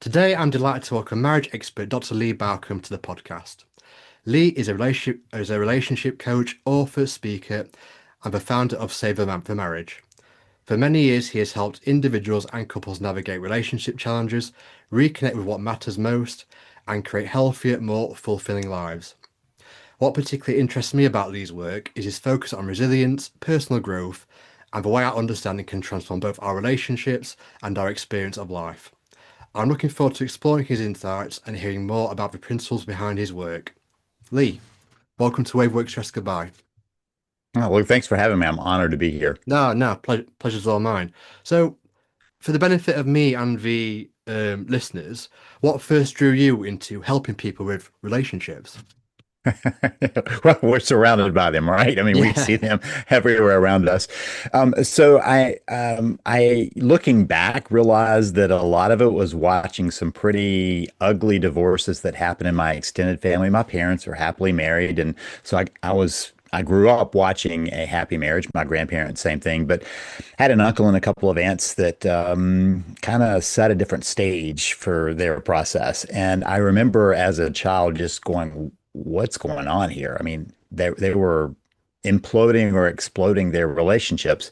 Today, I'm delighted to welcome marriage expert Dr. Lee Baucom to the podcast. Lee is a relationship coach, author, speaker, and the founder of Save a Man for Marriage. For many years, he has helped individuals and couples navigate relationship challenges, reconnect with what matters most, and create healthier, more fulfilling lives. What particularly interests me about Lee's work is his focus on resilience, personal growth, and the way our understanding can transform both our relationships and our experience of life. I'm looking forward to exploring his insights and hearing more about the principles behind his work. Lee, welcome to Wave Work Stress Goodbye. Oh, well, thanks for having me. I'm honored to be here. No, pleasure's all mine. So, for the benefit of me and the listeners, what first drew you into helping people with relationships? Well, we're surrounded by them, right? I mean, we Yeah. see them everywhere around us. So I, looking back, realized that a lot of it was watching some pretty ugly divorces that happened in my extended family. My parents are happily married, and I grew up watching a happy marriage. My grandparents, same thing, but had an uncle and a couple of aunts that kind of set a different stage for their process. And I remember as a child just going, what's going on here? I mean, they were imploding or exploding their relationships.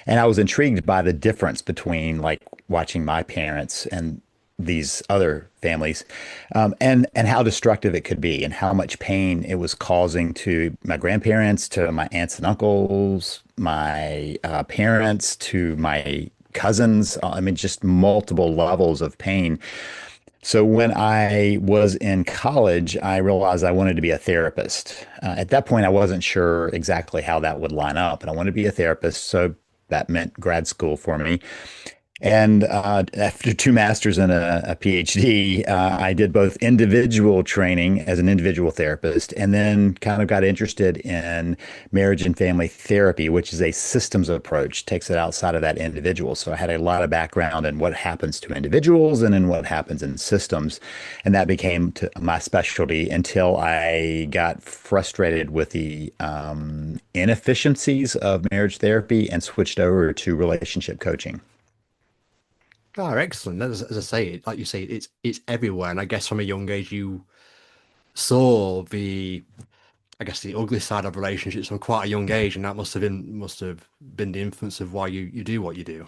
And I was intrigued by the difference between like watching my parents and these other families, and how destructive it could be, and how much pain it was causing to my grandparents, to my aunts and uncles, my parents, to my cousins. I mean, just multiple levels of pain. So when I was in college, I realized I wanted to be a therapist. At that point, I wasn't sure exactly how that would line up, and I wanted to be a therapist. So that meant grad school for me. And after two masters and a PhD, I did both individual training as an individual therapist, and then kind of got interested in marriage and family therapy, which is a systems approach, takes it outside of that individual. So I had a lot of background in what happens to individuals and in what happens in systems. And that became my specialty until I got frustrated with the inefficiencies of marriage therapy and switched over to relationship coaching. Oh, excellent. As I say, like you say, it's everywhere. And I guess from a young age, you saw I guess, the ugly side of relationships from quite a young age, and that must have been the influence of why you do what you do.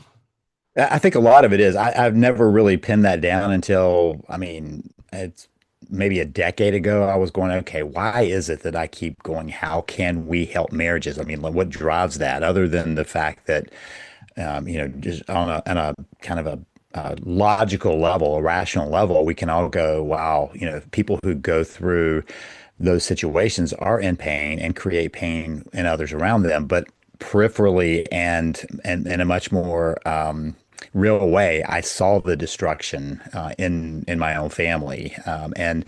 I think a lot of it is. I've never really pinned that down until, I mean, it's maybe a decade ago. I was going, okay, why is it that I keep going? How can we help marriages? I mean, like, what drives that other than the fact that, just on a kind of a logical level, a rational level, we can all go, wow, people who go through those situations are in pain and create pain in others around them, but peripherally and in a much more real way, I saw the destruction in my own family, and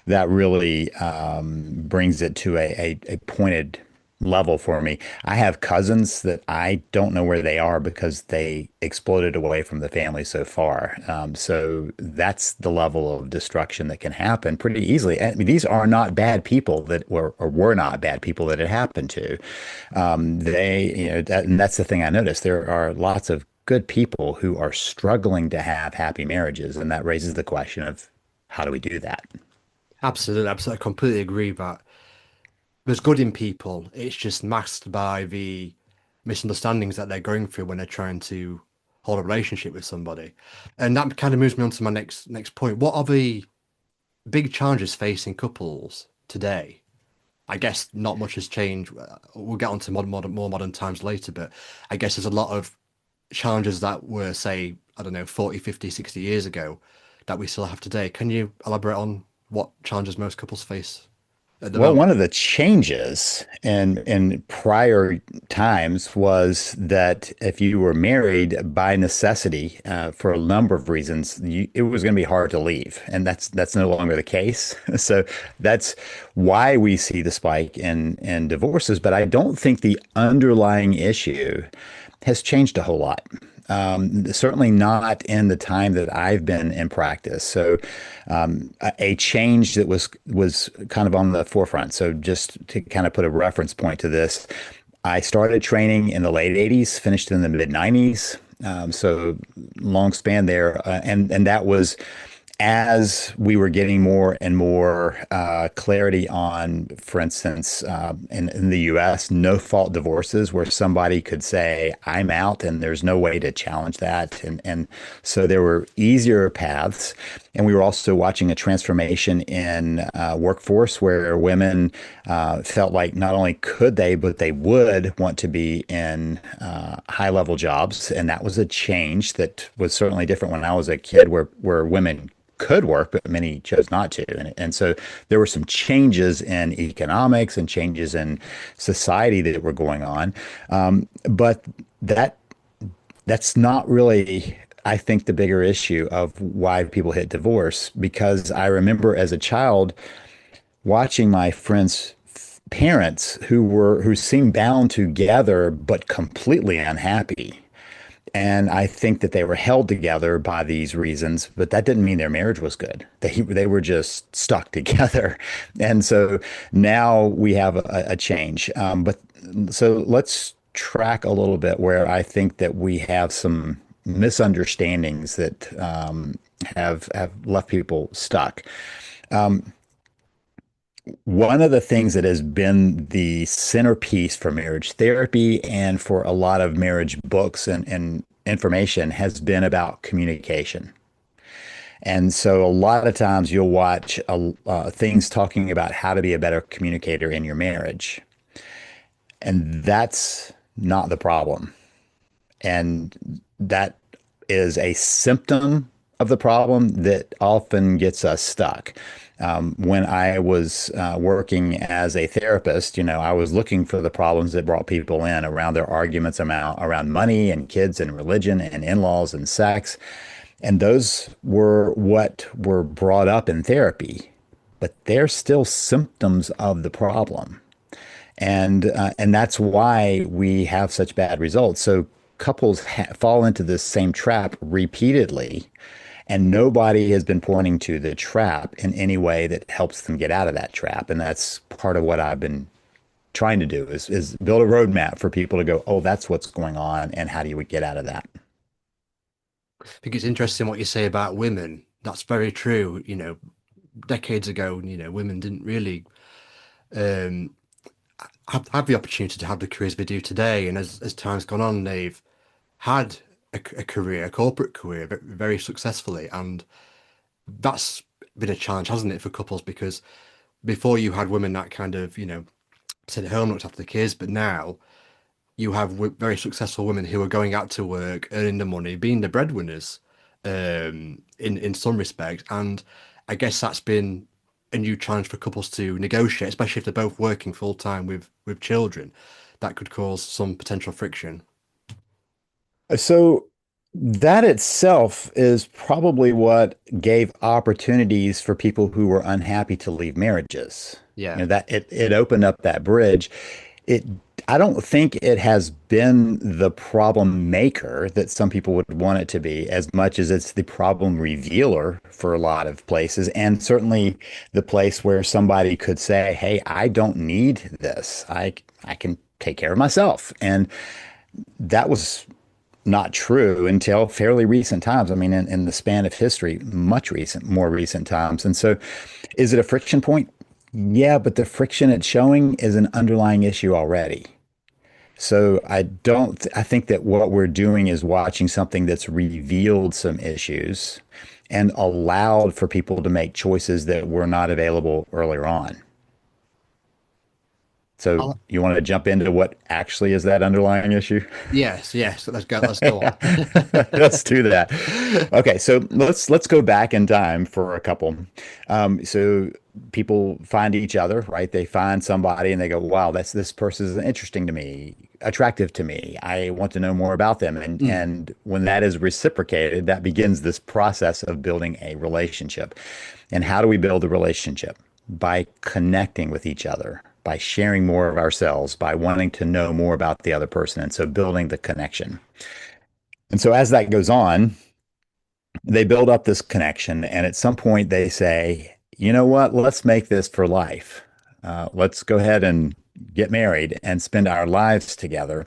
that really brings it to a pointed level for me. I have cousins that I don't know where they are because they exploded away from the family so far. So that's the level of destruction that can happen pretty easily. I mean, these are not bad people that were not bad people that it happened to. And that's the thing I noticed. There are lots of good people who are struggling to have happy marriages, and that raises the question of how do we do that? Absolutely, absolutely. I completely agree that there's good in people. It's just masked by the misunderstandings that they're going through when they're trying to hold a relationship with somebody. And that kind of moves me on to my next point. What are the big challenges facing couples today? I guess not much has changed. We'll get on to more modern times later, but I guess there's a lot of challenges that were, say, I don't know, 40, 50, 60 years ago that we still have today. Can you elaborate on what challenges most couples face at the Well, moment? one of the changes in prior times was that if you were married by necessity, for a number of reasons, it was going to be hard to leave, and that's no longer the case. So that's why we see the spike in divorces. But I don't think the underlying issue has changed a whole lot. Certainly not in the time that I've been in practice. So, a change that was kind of on the forefront. So, just to kind of put a reference point to this, I started training in the late '80s, finished in the mid '90s. So long span there, and that was as we were getting more and more clarity on, for instance, in the US, no fault divorces where somebody could say, I'm out and there's no way to challenge that. And so there were easier paths. And we were also watching a transformation in workforce where women felt like not only could they, but they would want to be in high level jobs. And that was a change that was certainly different when I was a kid, where women could work, but many chose not to. And so there were some changes in economics and changes in society that were going on. But that's not really, I think, the bigger issue of why people hit divorce, because I remember as a child watching my friends' parents who seemed bound together but completely unhappy. And I think that they were held together by these reasons, but that didn't mean their marriage was good. They were just stuck together. And so now we have a change. But so let's track a little bit where I think that we have some misunderstandings that have left people stuck. One of the things that has been the centerpiece for marriage therapy and for a lot of marriage books and information has been about communication. And so a lot of times you'll watch things talking about how to be a better communicator in your marriage. And that's not the problem. And that is a symptom of the problem that often gets us stuck. When I was working as a therapist, I was looking for the problems that brought people in around their arguments around money and kids and religion and in-laws and sex. And those were what were brought up in therapy, but they're still symptoms of the problem. And that's why we have such bad results. So couples fall into this same trap repeatedly, and nobody has been pointing to the trap in any way that helps them get out of that trap. And that's part of what I've been trying to do is build a roadmap for people to go, oh, that's what's going on, and how do we get out of that? I think it's interesting what you say about women. That's very true. Decades ago, women didn't really um, have the opportunity to have the careers they do today. And as time's gone on, they've had a career, a corporate career, very successfully. And that's been a challenge, hasn't it, for couples? Because before you had women that kind of, stayed at home, looked after the kids, but now you have very successful women who are going out to work, earning the money, being the breadwinners, in some respect. And I guess that's been a new challenge for couples to negotiate, especially if they're both working full time with children. That could cause some potential friction. So that itself is probably what gave opportunities for people who were unhappy to leave marriages. Yeah. That it opened up that bridge. It I don't think it has been the problem maker that some people would want it to be, as much as it's the problem revealer for a lot of places, and certainly the place where somebody could say, "Hey, I don't need this. I can take care of myself." And that was not true until fairly recent times. I mean, in the span of history, more recent times. And so, is it a friction point? Yeah, but the friction it's showing is an underlying issue already. So I think that what we're doing is watching something that's revealed some issues and allowed for people to make choices that were not available earlier on. So I'll- you want to jump into what actually is that underlying issue? yes, yes. Let's go on. Let's do that. Okay, so let's go back in time for a couple. So people find each other, right? They find somebody and they go, "Wow, this person is interesting to me, attractive to me. I want to know more about them." And Mm. and when that is reciprocated, that begins this process of building a relationship. And how do we build a relationship? By connecting with each other, by sharing more of ourselves, by wanting to know more about the other person. And so building the connection. And so as that goes on, they build up this connection. And at some point, they say, you know what? Let's make this for life. Let's go ahead and get married and spend our lives together.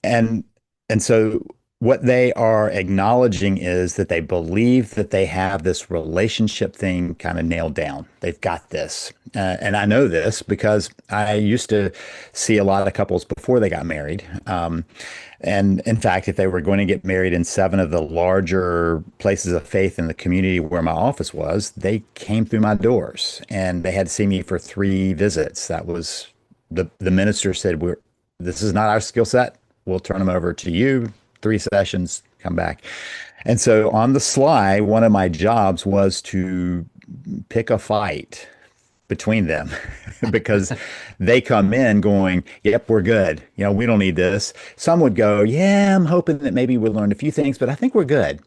And and so what they are acknowledging is that they believe that they have this relationship thing kind of nailed down. They've got this. And I know this because I used to see a lot of couples before they got married. And in fact, if they were going to get married in seven of the larger places of faith in the community where my office was, they came through my doors and they had to see me for three visits. That was the minister said, this is not our skill set. We'll turn them over to you. Three sessions, come back. And so on the sly, one of my jobs was to pick a fight between them because they come in going, yep, we're good. We don't need this. Some would go, yeah, I'm hoping that maybe we'll learn a few things, but I think we're good.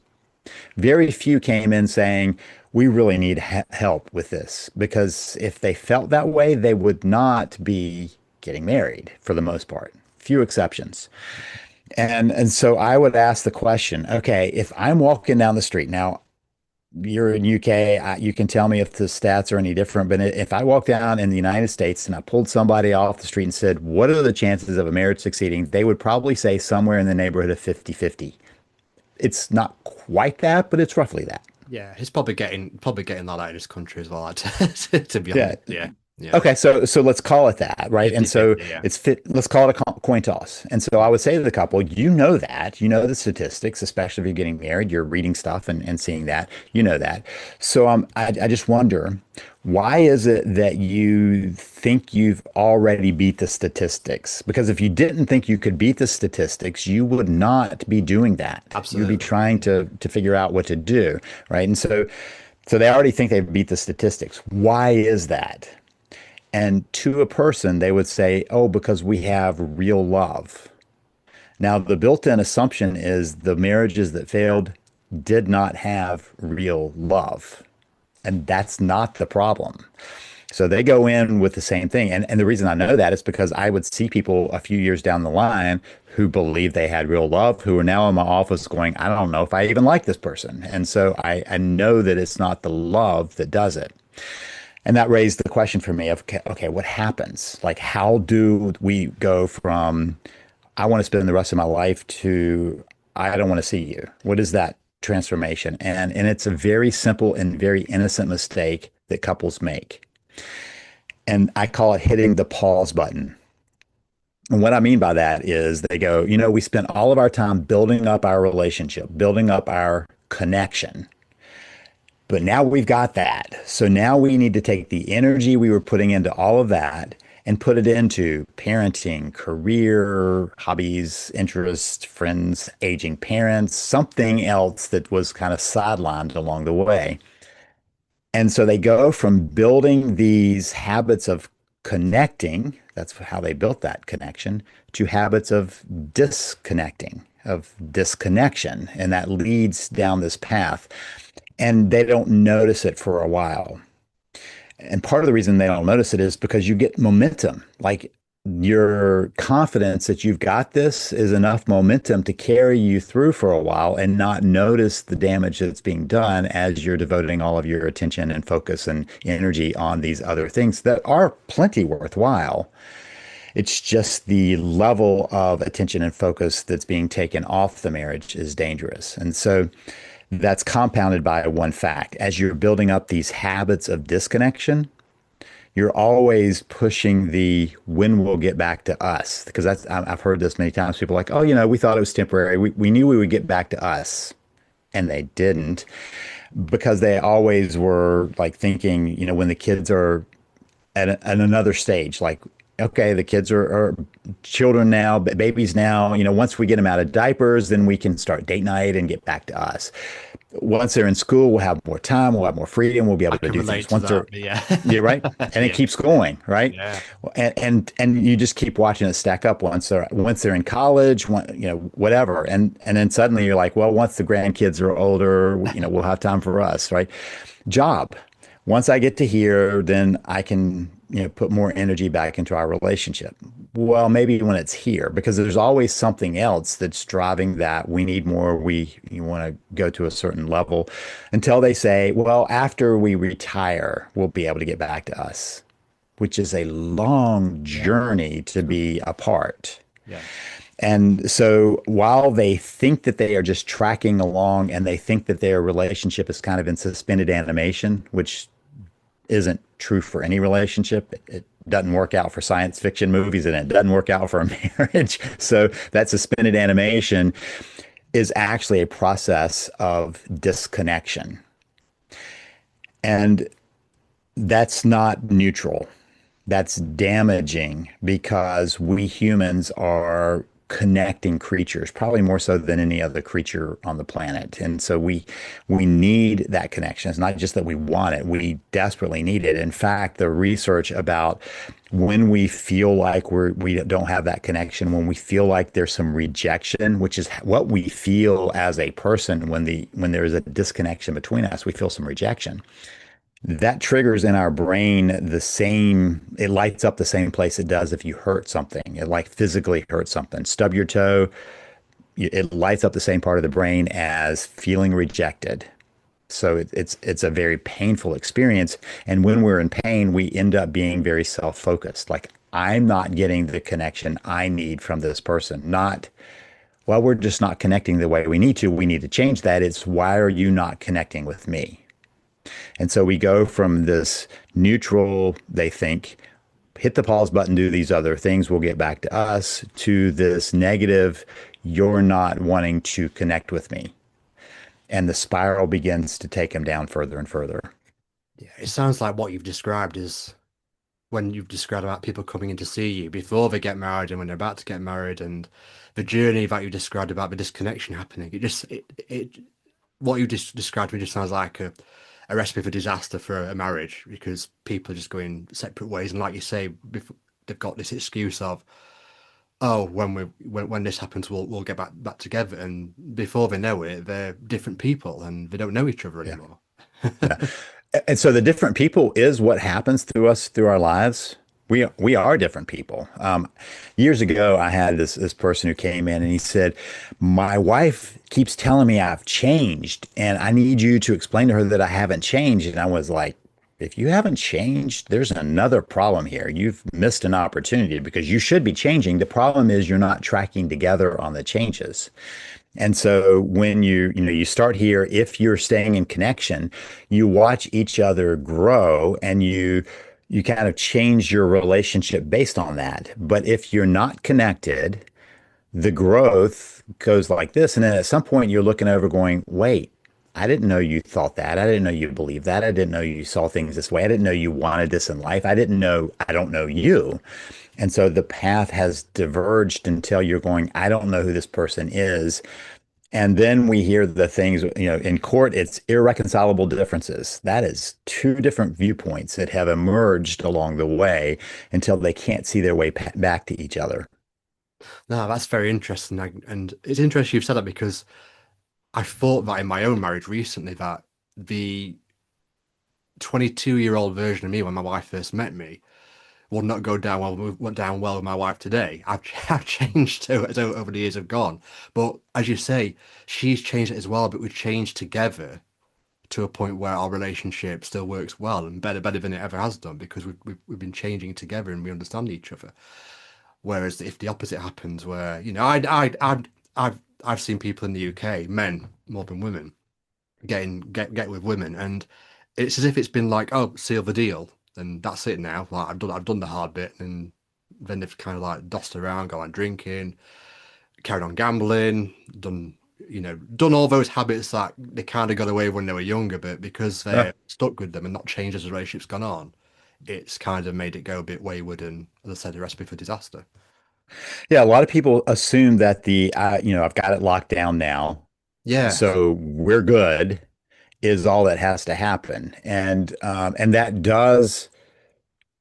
Very few came in saying, we really need help with this, because if they felt that way, they would not be getting married for the most part. Few exceptions. And so I would ask the question, okay, if I'm walking down the street now, you're in UK, you can tell me if the stats are any different, but if I walk down in the United States and I pulled somebody off the street and said, what are the chances of a marriage succeeding? They would probably say somewhere in the neighborhood of 50-50. It's not quite that, but it's roughly that. Yeah, he's probably getting that out of his country as well, to be Yeah. honest. Yeah, yeah. Okay, so let's call it that, right? And so 50-50, yeah. it's fit. Let's call it a coin toss. And so I would say to the couple, you know the statistics, especially if you're getting married, you're reading stuff and seeing that, that. So I just wonder, why is it that you think you've already beat the statistics? Because if you didn't think you could beat the statistics, you would not be doing that. You'd be Absolutely. trying to figure out what to do, right? And so they already think they beat the statistics. Why is that? And to a person, they would say, oh, because we have real love. Now, the built-in assumption is the marriages that failed did not have real love. And that's not the problem. So they go in with the same thing. And the reason I know that is because I would see people a few years down the line who believed they had real love, who are now in my office going, I don't know if I even like this person. And so I know that it's not the love that does it. And that raised the question for me of, okay, what happens? Like, how do we go from, I want to spend the rest of my life to, I don't want to see you? What is that transformation? And it's a very simple and very innocent mistake that couples make. And I call it hitting the pause button. And what I mean by that is they go, we spent all of our time building up our relationship, building up our connection. But now we've got that. So now we need to take the energy we were putting into all of that and put it into parenting, career, hobbies, interests, friends, aging parents, something else that was kind of sidelined along the way. And so they go from building these habits of connecting, that's how they built that connection, to habits of disconnecting, of disconnection. And that leads down this path. And they don't notice it for a while. And part of the reason they don't notice it is because you get momentum. Like your confidence that you've got this is enough momentum to carry you through for a while and not notice the damage that's being done as you're devoting all of your attention and focus and energy on these other things that are plenty worthwhile. It's just the level of attention and focus that's being taken off the marriage is dangerous. And so that's compounded by one fact. As you're building up these habits of disconnection, you're always pushing the when we'll get back to us. Because I've heard this many times. People are like, oh, we thought it was temporary. We knew we would get back to us. And they didn't, because they always were like thinking, when the kids are at another stage, like, okay, the kids are children now, babies now. Once we get them out of diapers, then we can start date night and get back to us. Once they're in school, we'll have more time, we'll have more freedom, we'll be able I to can do relate things. to Once they're, that, but yeah. yeah, right, and it Yeah, keeps going, right? yeah. And you just keep watching it stack up once they're in college, whatever, and then suddenly you're like, well, once the grandkids are older, we'll have time for us, right? Job. Once I get to here, then I can, put more energy back into our relationship. Well, maybe when it's here, because there's always something else that's driving that. We need more. You want to go to a certain level until they say, well, after we retire, we'll be able to get back to us, which is a long Yeah. journey to be apart. Yeah. And so while they think that they are just tracking along and they think that their relationship is kind of in suspended animation, which isn't true for any relationship. It doesn't work out for science fiction movies and it doesn't work out for a marriage. So that suspended animation is actually a process of disconnection. And that's not neutral. That's damaging because we humans are connecting creatures, probably more so than any other creature on the planet. And so we need that connection. It's not just that we want it, we desperately need it. In fact, the research about when we feel like we don't have that connection, when we feel like there's some rejection, which is what we feel as a person when there is a disconnection between us, we feel some rejection that triggers in our brain it lights up the same place it does if you hurt something. It like physically hurts something. Stub your toe, it lights up the same part of the brain as feeling rejected. So it's a very painful experience. And when we're in pain, we end up being very self-focused. Like I'm not getting the connection I need from this person. Not, well, we're just not connecting the way we need to. We need to change that. It's why are you not connecting with me? And so we go from this neutral, they think, hit the pause button, do these other things, we'll get back to us, to this negative, you're not wanting to connect with me. And the spiral begins to take them down further and further. Yeah, it sounds like what you've described is when you've described about people coming in to see you before they get married and when they're about to get married and the journey that you described about the disconnection happening. It what you just described to me just sounds like a recipe for disaster for a marriage because people are just going separate ways. And like you say, they've got this excuse of, oh, when this happens, we'll get back together. And before they know it, they're different people and they don't know each other Yeah. anymore. Yeah. And so the different people is what happens through us through our lives. We are different people. Years ago, I had this person who came in and he said, "My wife keeps telling me I've changed, and I need you to explain to her that I haven't changed." And I was like, "If you haven't changed, there's another problem here. You've missed an opportunity because you should be changing. The problem is you're not tracking together on the changes." And so when you start here, if you're staying in connection, you watch each other grow and you kind of change your relationship based on that. But if you're not connected, the growth goes like this. And then at some point you're looking over going, wait, I didn't know you thought that. I didn't know you believed that. I didn't know you saw things this way. I didn't know you wanted this in life. I don't know you. And so the path has diverged until you're going, I don't know who this person is. And then we hear the things, in court, it's irreconcilable differences. That is two different viewpoints that have emerged along the way until they can't see their way back to each other. No, that's very interesting. And it's interesting you've said that because I thought that in my own marriage recently that the 22-year-old version of me when my wife first met me will not go down well, went down well with my wife today. I've changed over the years have gone. But as you say, she's changed it as well, but we've changed together to a point where our relationship still works well and better than it ever has done because we've been changing together and we understand each other. Whereas if the opposite happens, where I've seen people in the UK, men more than women, get with women, and it's as if it's been like, oh, seal the deal, and that's it now. Like I've done the hard bit, and then they've kind of like dossed around, gone drinking, carried on gambling, done all those habits that they kind of got away with when they were younger, but because Uh, they're stuck with them and not changed as the relationship's gone on, it's kind of made it go a bit wayward and, as I said, a recipe for disaster. yeah, a lot of people assume that I've got it locked down now, Yeah. so we're good is all that has to happen. And that does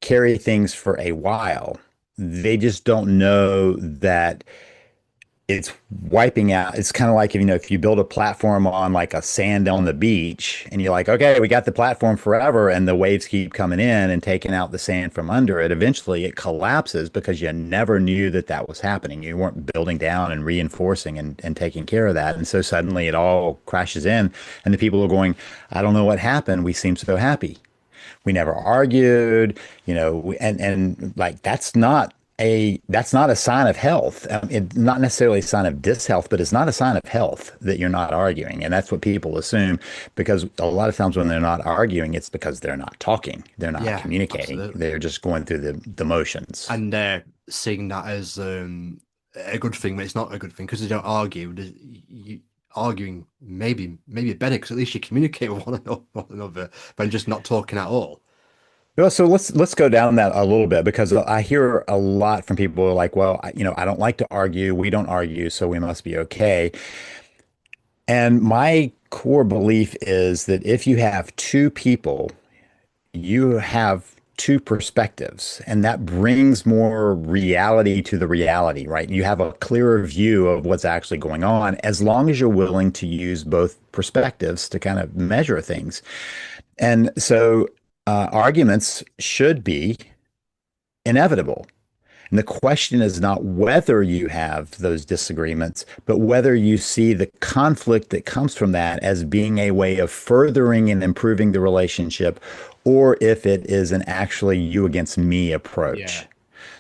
carry things for a while. They just don't know that it's wiping out. It's kind of like, if you build a platform on like a sand on the beach and you're like, okay, we got the platform forever, and the waves keep coming in and taking out the sand from under it. Eventually it collapses because you never knew that that was happening. You weren't building down and reinforcing and taking care of that. And so suddenly it all crashes in and the people are going, I don't know what happened. We seem so happy. We never argued, and like that's not a that's not a sign of health. It's not necessarily a sign of dishealth, but it's not a sign of health that you're not arguing. And that's what people assume because a lot of times when they're not arguing, it's because they're not talking, they're not Yeah, communicating, absolutely. they're just going through the motions. And seeing that as a good thing, but it's not a good thing because they don't argue. Arguing maybe better because at least you communicate with one another than just not talking at all. Well, so let's go down that a little bit because I hear a lot from people who are like, well, I don't like to argue. We don't argue, so we must be okay. And my core belief is that if you have two people, you have two perspectives, and that brings more reality to the reality, right? You have a clearer view of what's actually going on as long as you're willing to use both perspectives to kind of measure things. And so arguments should be inevitable. And the question is not whether you have those disagreements, but whether you see the conflict that comes from that as being a way of furthering and improving the relationship, or if it is an actually you against me Yeah. approach.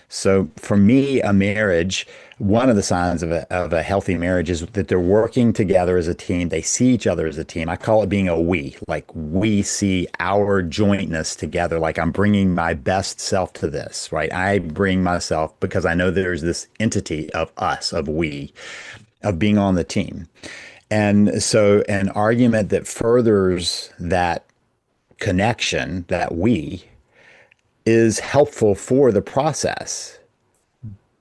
So for me, a marriage, one of the signs of a healthy marriage is that they're working together as a team. They see each other as a team. I call it being a we, like we see our jointness together. Like I'm bringing my best self to this, right? I bring myself because I know there's this entity of us, of we, of being on the team. And so an argument that furthers that connection, that we, is helpful for the process.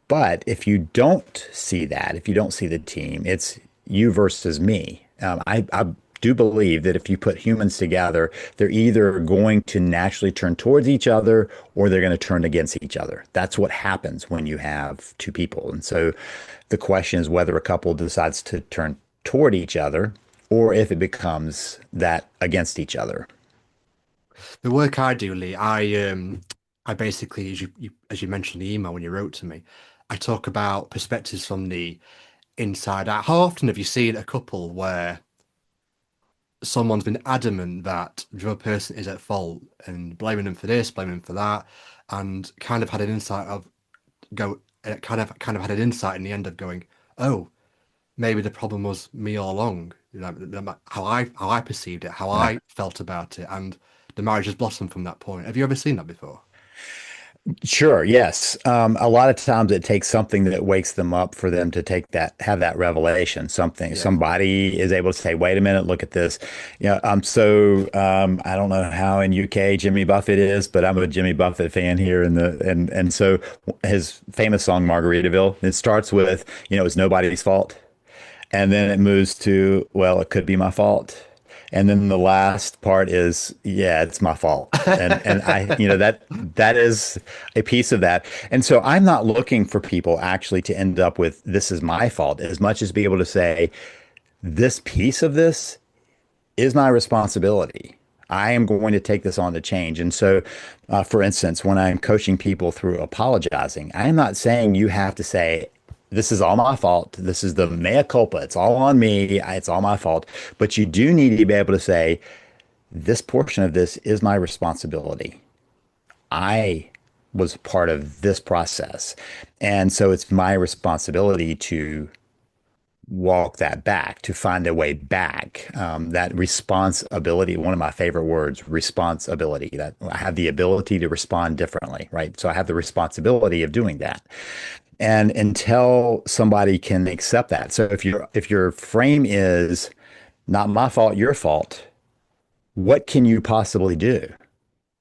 But if you don't see that, if you don't see the team, it's you versus me. I do believe that if you put humans together, they're either going to naturally turn towards each other or they're going to turn against each other. That's what happens when you have two people. And so the question is whether a couple decides to turn toward each other or if it becomes that against each other. The work I do, Lee, I basically, as you mentioned in the email when you wrote to me, I talk about perspectives from the inside out. How often have you seen a couple where someone's been adamant that the other person is at fault and blaming them for this, blaming them for that, and kind of had an insight of go, kind of had an insight in the end of going, oh, maybe the problem was me all along. You know, how I perceived it, how I felt about it, and the marriage has blossomed from that point. Have you ever seen that before? Sure, yes. A lot of times it takes something that wakes them up for them to have that revelation. Yeah. Somebody is able to say, wait a minute, look at this. I don't know how in UK Jimmy Buffett is, but I'm a Jimmy Buffett fan here and so his famous song Margaritaville, it starts with, it's nobody's fault. And then it moves to, well, it could be my fault. And then the last part is, yeah, it's my fault. And I, that is a piece of that. And so I'm not looking for people actually to end up with this is my fault as much as be able to say this piece of this is my responsibility. I am going to take this on to change. And so, for instance, when I'm coaching people through apologizing, I am not saying you have to say, this is all my fault. This is the mea culpa. It's all on me. It's all my fault. But you do need to be able to say, this portion of this is my responsibility. I was part of this process. And so it's my responsibility to walk that back, to find a way back. That responsibility, one of my favorite words, responsibility, that I have the ability to respond differently, right? So I have the responsibility of doing that. And until somebody can accept that. So if your frame is not my fault, your fault, what can you possibly do?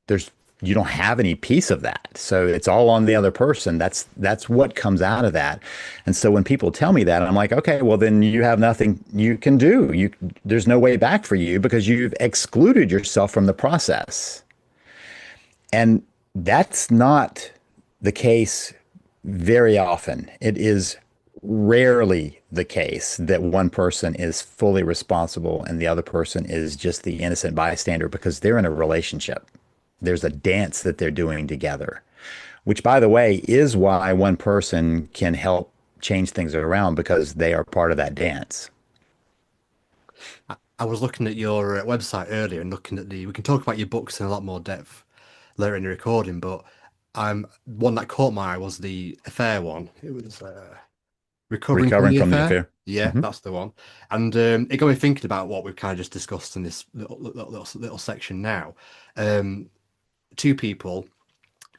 There's you don't have any piece of that. So it's all on the other person. That's what comes out of that. And so when people tell me that, I'm like, okay, well then you have nothing you can do. There's no way back for you because you've excluded yourself from the process. And that's not the case very often. It is rarely the case that one person is fully responsible and the other person is just the innocent bystander because they're in a relationship. There's a dance that they're doing together, which, by the way, is why one person can help change things around because they are part of that dance. I was looking at your website earlier and looking at we can talk about your books in a lot more depth later in the recording, but One that caught my eye was the affair one. It was recovering from Recovering the from the affair. affair. Yeah, Hmm. that's the one. And it got me thinking about what we've kind of just discussed in this little section now. Um, Two people,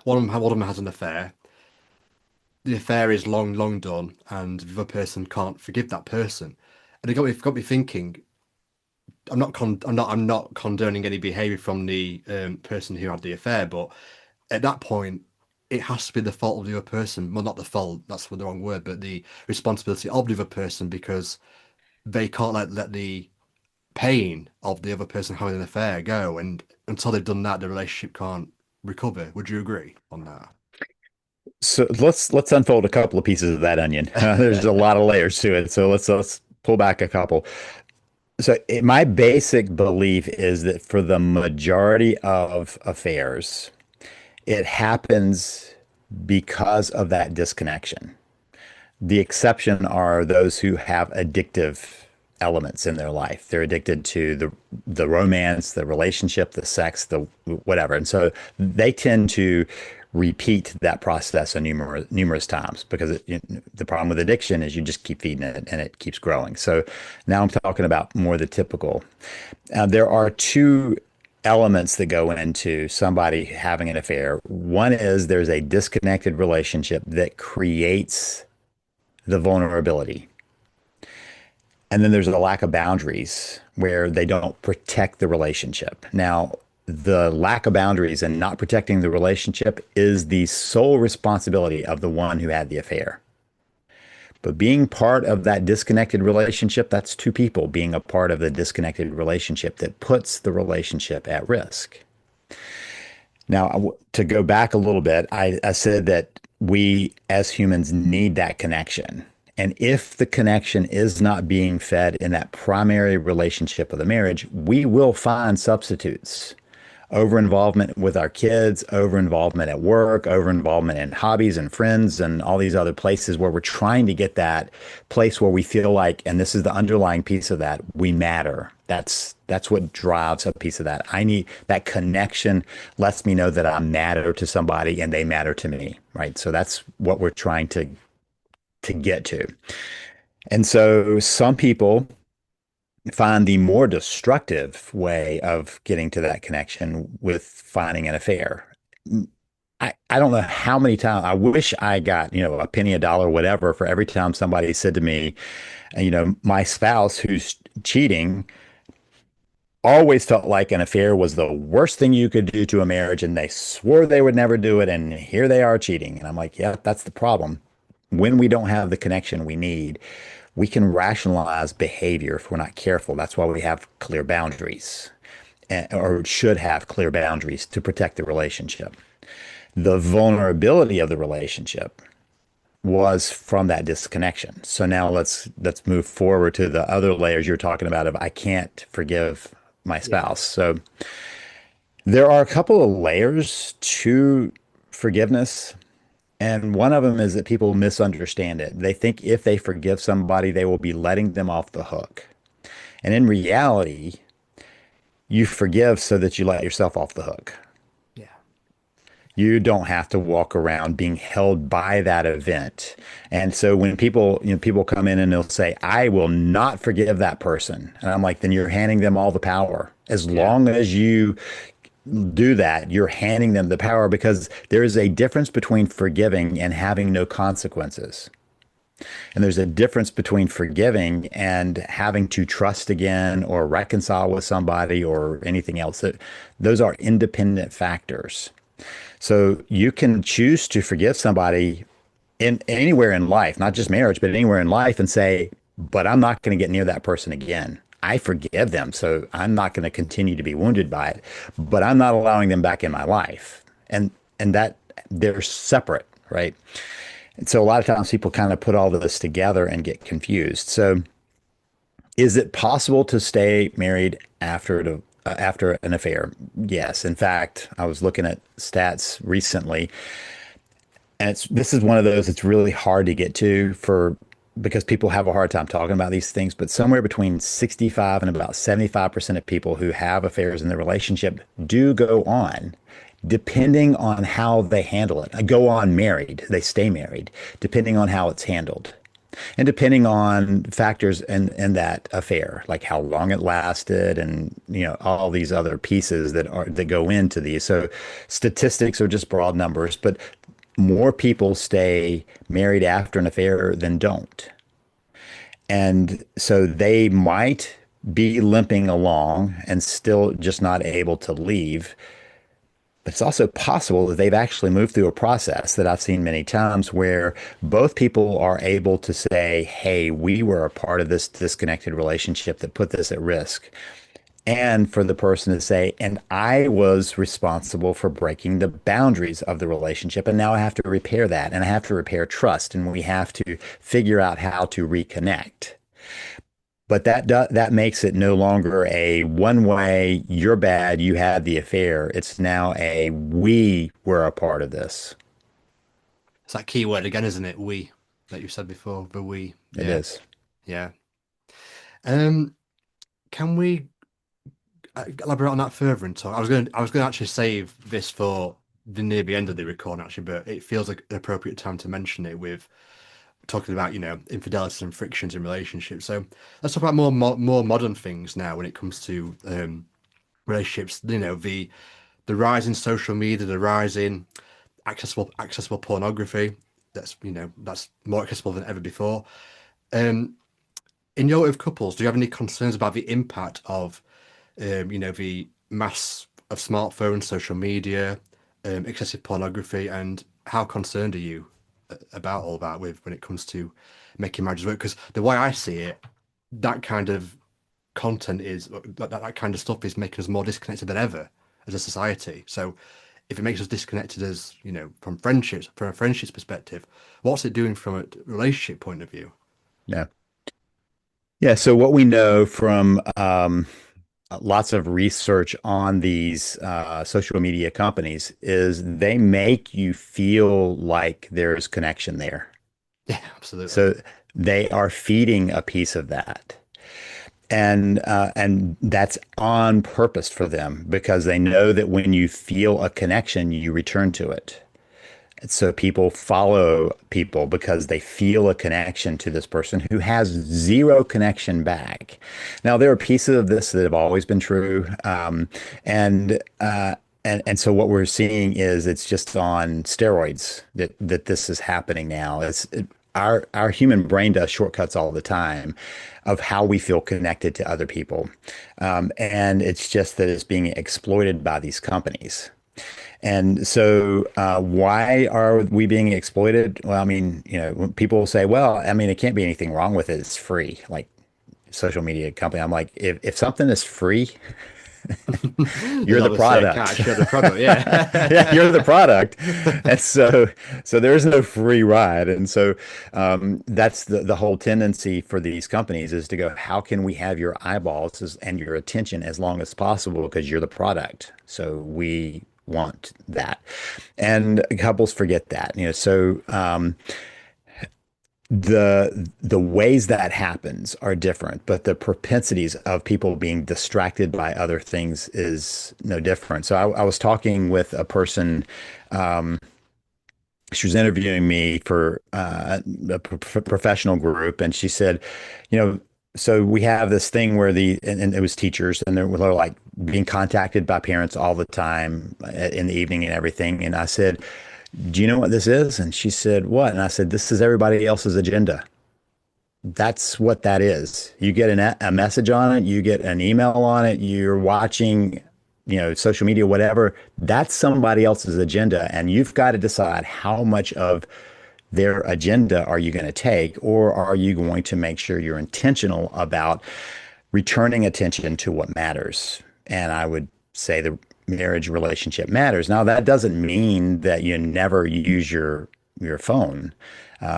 one of them has an affair. The affair is long done, and the other person can't forgive that person. And got me thinking. I'm not condoning any behavior from the person who had the affair, but at that point, it has to be the fault of the other person. Well, not the fault, that's the wrong word, but the responsibility of the other person because they can't let the pain of the other person having an affair go. And until they've done that, the relationship can't recover. Would you agree on So let's unfold a couple of pieces of that onion. There's a that? lot of layers to it. So let's pull back a couple. My basic belief is that for the majority of affairs, it happens because of that disconnection. The exception are those who have addictive elements in their life. They're addicted to the romance, the relationship, the sex, the whatever. And so they tend to repeat that process a numerous times because the problem with addiction is you just keep feeding it and it keeps growing. So now I'm talking about more the typical. There are two elements that go into somebody having an affair. One is there's a disconnected relationship that creates the vulnerability. And then there's a lack of boundaries where they don't protect the relationship. Now, the lack of boundaries and not protecting the relationship is the sole responsibility of the one who had the affair. But being part of that disconnected relationship, that's two people being a part of the disconnected relationship that puts the relationship at risk. Now, to go back a little bit, I said that we as humans need that connection. And if the connection is not being fed in that primary relationship of the marriage, we will find substitutes. Over involvement with our kids, over involvement at work, over involvement in hobbies and friends and all these other places where we're trying to get that place where we feel like, and this is the underlying piece of that, we matter. That's what drives a piece of that. I need that connection lets me know that I matter to somebody and they matter to me, right? So that's what we're trying to get to. And so some people find the more destructive way of getting to that connection with finding an affair. I don't know how many times I wish I got, a penny, a dollar, whatever, for every time somebody said to me, my spouse who's cheating always felt like an affair was the worst thing you could do to a marriage and they swore they would never do it. And here they are cheating. And I'm like, yeah, that's the problem. When we don't have the connection we need, we can rationalize behavior if we're not careful. That's why we have clear boundaries or should have clear boundaries to protect the relationship. The vulnerability of the relationship was from that disconnection. So now let's move forward to the other layers you're talking about of I can't forgive my Yeah. spouse. So there are a couple of layers to forgiveness. And one of them is that people misunderstand it. They think if they forgive somebody, they will be letting them off the hook. And in reality, you forgive so that you let yourself off the hook. Yeah. You don't have to walk around being held by that event. And so when people come in and they'll say, I will not forgive that person. And I'm like, then you're handing them all the power. As Yeah. long as you do that, you're handing them the power because there is a difference between forgiving and having no consequences. And there's a difference between forgiving and having to trust again or reconcile with somebody or anything else. Those are independent factors. So you can choose to forgive somebody in anywhere in life, not just marriage, but anywhere in life and say, but I'm not going to get near that person again. I forgive them, so I'm not going to continue to be wounded by it, but I'm not allowing them back in my life. And that they're separate, right? And so a lot of times people kind of put all of this together and get confused. So is it possible to stay married after an affair? Yes. In fact, I was looking at stats recently, and this is one of those it's really hard to get to for because people have a hard time talking about these things, but somewhere between 65 and about 75% of people who have affairs in their relationship do go on depending on how they handle it. I go on married, they stay married, depending on how it's handled. And depending on factors in that affair, like how long it lasted and, all these other pieces that go into these. So statistics are just broad numbers, but more people stay married after an affair than don't. And so they might be limping along and still just not able to leave. But it's also possible that they've actually moved through a process that I've seen many times where both people are able to say, hey, we were a part of this disconnected relationship that put this at risk. And for the person to say, and I was responsible for breaking the boundaries of the relationship. And now I have to repair that. And I have to repair trust. And we have to figure out how to reconnect. But that makes it no longer a one way, you're bad, you had the affair. It's now a we were a part of this. It's that key word again, isn't it? We, that you said before, the we. It Yeah, is. yeah. Um, can we elaborate on that further and talk? I was going to actually save this for the near the end of the recording, actually, but it feels like an appropriate time to mention it with talking about, infidelities and frictions in relationships. So let's talk about more modern things now when it comes to relationships. The rise in social media, the rise in accessible pornography. That's more accessible than ever before. Um, in your with couples, do you have any concerns about the impact of the mass of smartphones, social media, excessive pornography, and how concerned are you about all that with when it comes to making marriages work? Because the way I see it, that kind of content is that kind of stuff is making us more disconnected than ever as a society. So if it makes us disconnected as, from a friendships perspective, what's it doing from a relationship point of view? Yeah. Yeah. So what we know from lots of research on these social media companies is they make you feel like there's connection there. Yeah, absolutely. So they are feeding a piece of that. And that's on purpose for them because they know that when you feel a connection, you return to it. So people follow people because they feel a connection to this person who has zero connection back. Now, there are pieces of this that have always been true. And and so what we're seeing is it's just on steroids that this is happening now. Our human brain does shortcuts all the time of how we feel connected to other people. And it's just that it's being exploited by these companies. And so, why are we being exploited? Well, I mean, when people say, well, I mean, it can't be anything wrong with it. It's free, like social media company. I'm like, if something is free, There's you're the obviously a product. catch. You're the product. Yeah, Yeah. you're the product. And so there is no free ride. And so that's the whole tendency for these companies is to go, how can we have your eyeballs and your attention as long as possible because you're the product. So we want that. And couples forget that, so the ways that happens are different, but the propensities of people being distracted by other things is no different. So I was talking with a person. She was interviewing me for a professional group, and she said, so we have this thing where and it was teachers, and they're like being contacted by parents all the time in the evening and everything. And I said, do you know what this is? And she said, what? And I said, this is everybody else's agenda. That's what that is. You get a message on it, you get an email on it, you're watching, social media, whatever. That's somebody else's agenda. And you've got to decide how much of their agenda are you going to take, or are you going to make sure you're intentional about returning attention to what matters? And I would say the marriage relationship matters. Now, that doesn't mean that you never use your phone.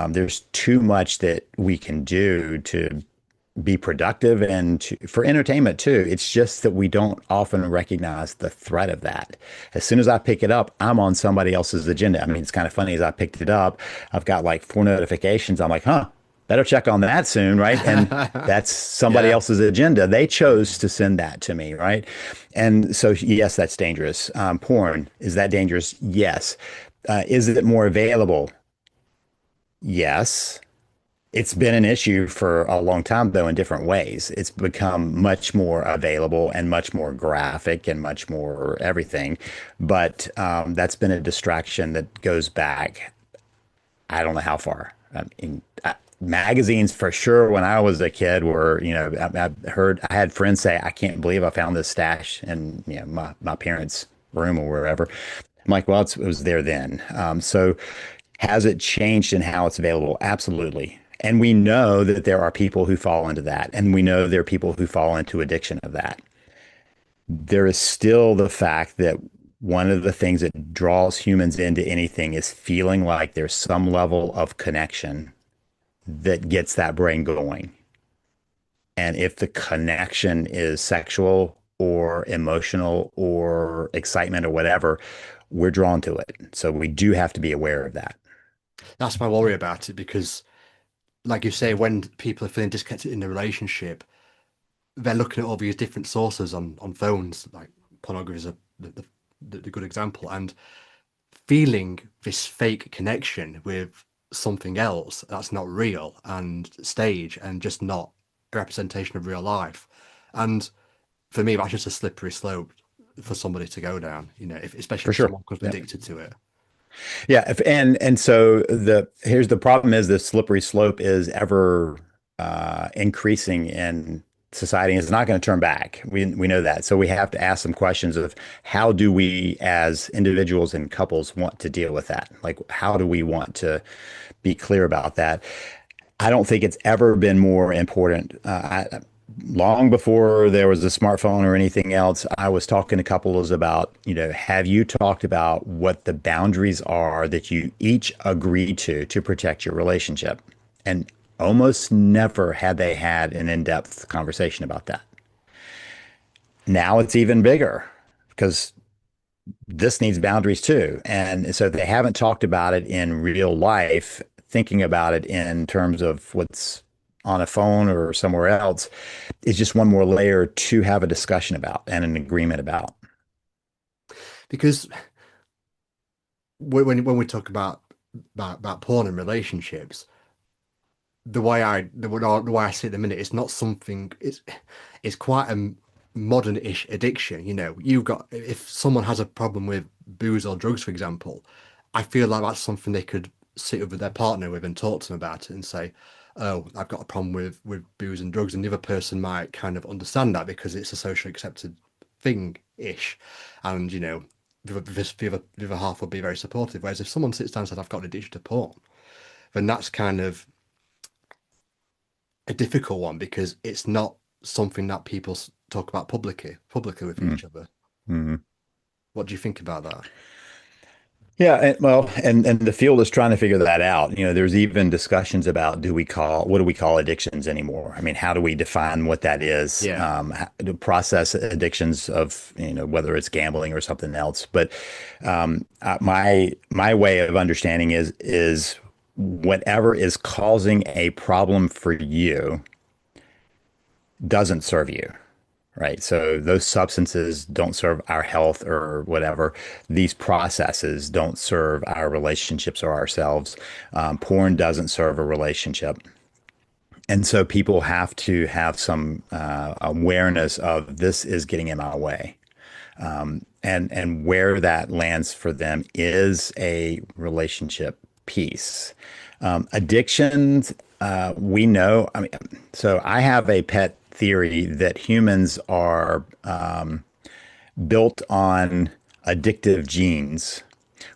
There's too much that we can do to be productive and for entertainment too. It's just that we don't often recognize the threat of that. As soon as I pick it up, I'm on somebody else's agenda. I mean, it's kind of funny as I picked it up, I've got like 4 notifications. I'm like, huh, better check on that soon, right? And that's somebody Yeah, else's agenda. They chose to send that to me, right? And so, yes, that's dangerous. Porn, is that dangerous? Yes. Is it more available? Yes. It's been an issue for a long time, though, in different ways. It's become much more available and much more graphic and much more everything. But that's been a distraction that goes back, I don't know how far. I mean, magazines for sure when I was a kid were, I had friends say, I can't believe I found this stash in, my parents' room or wherever. I'm like, well, it was there then. So has it changed in how it's available? Absolutely. And we know that there are people who fall into that. And we know there are people who fall into addiction of that. There is still the fact that one of the things that draws humans into anything is feeling like there's some level of connection that gets that brain going. And if the connection is sexual or emotional or excitement or whatever, we're drawn to it. So we do have to be aware of that. that's my worry about it because, like you say, when people are feeling disconnected in a relationship, they're looking at all these different sources on phones, like pornography is the good example, and feeling this fake connection with something else that's not real and stage and just not a representation of real life. And for me, that's just a slippery slope for somebody to go down, especially For if sure. someone becomes Yeah. addicted to it. Yeah, and so here's the problem is the slippery slope is ever increasing in society and it's not going to turn back. We know that. So we have to ask some questions of how do we as individuals and couples want to deal with that? Like how do we want to be clear about that? I don't think it's ever been more important. Long before there was a smartphone or anything else, I was talking to couples about, have you talked about what the boundaries are that you each agree to protect your relationship? And almost never had they had an in-depth conversation about that. Now it's even bigger because this needs boundaries too. And so they haven't talked about it in real life, thinking about it in terms of what's on a phone or somewhere else is just one more layer to have a discussion about and an agreement about. Because when we talk about porn and relationships, the way I see it at the minute, it's not something. It's quite a modern-ish addiction. You've got if someone has a problem with booze or drugs, for example, I feel like that's something they could sit with their partner with and talk to them about it and say, "Oh, I've got a problem with booze and drugs," and the other person might kind of understand that because it's a socially accepted thing-ish, and the other half would be very supportive. Whereas if someone sits down and says, "I've got an addiction to porn," then that's kind of a difficult one because it's not something that people talk about publicly with Mm. each other. Mhm. What do you think about that? Yeah, and the field is trying to figure that out. There's even discussions about what do we call addictions anymore? I mean, how do we define what that is? Yeah, How to process addictions of, whether it's gambling or something else. But my way of understanding is whatever is causing a problem for you doesn't serve you. Right. So those substances don't serve our health or whatever. These processes don't serve our relationships or ourselves. Porn doesn't serve a relationship. And so people have to have some awareness of this is getting in my way. And where that lands for them is a relationship piece. Addictions, we know. I mean, so I have a pet theory that humans are built on addictive genes,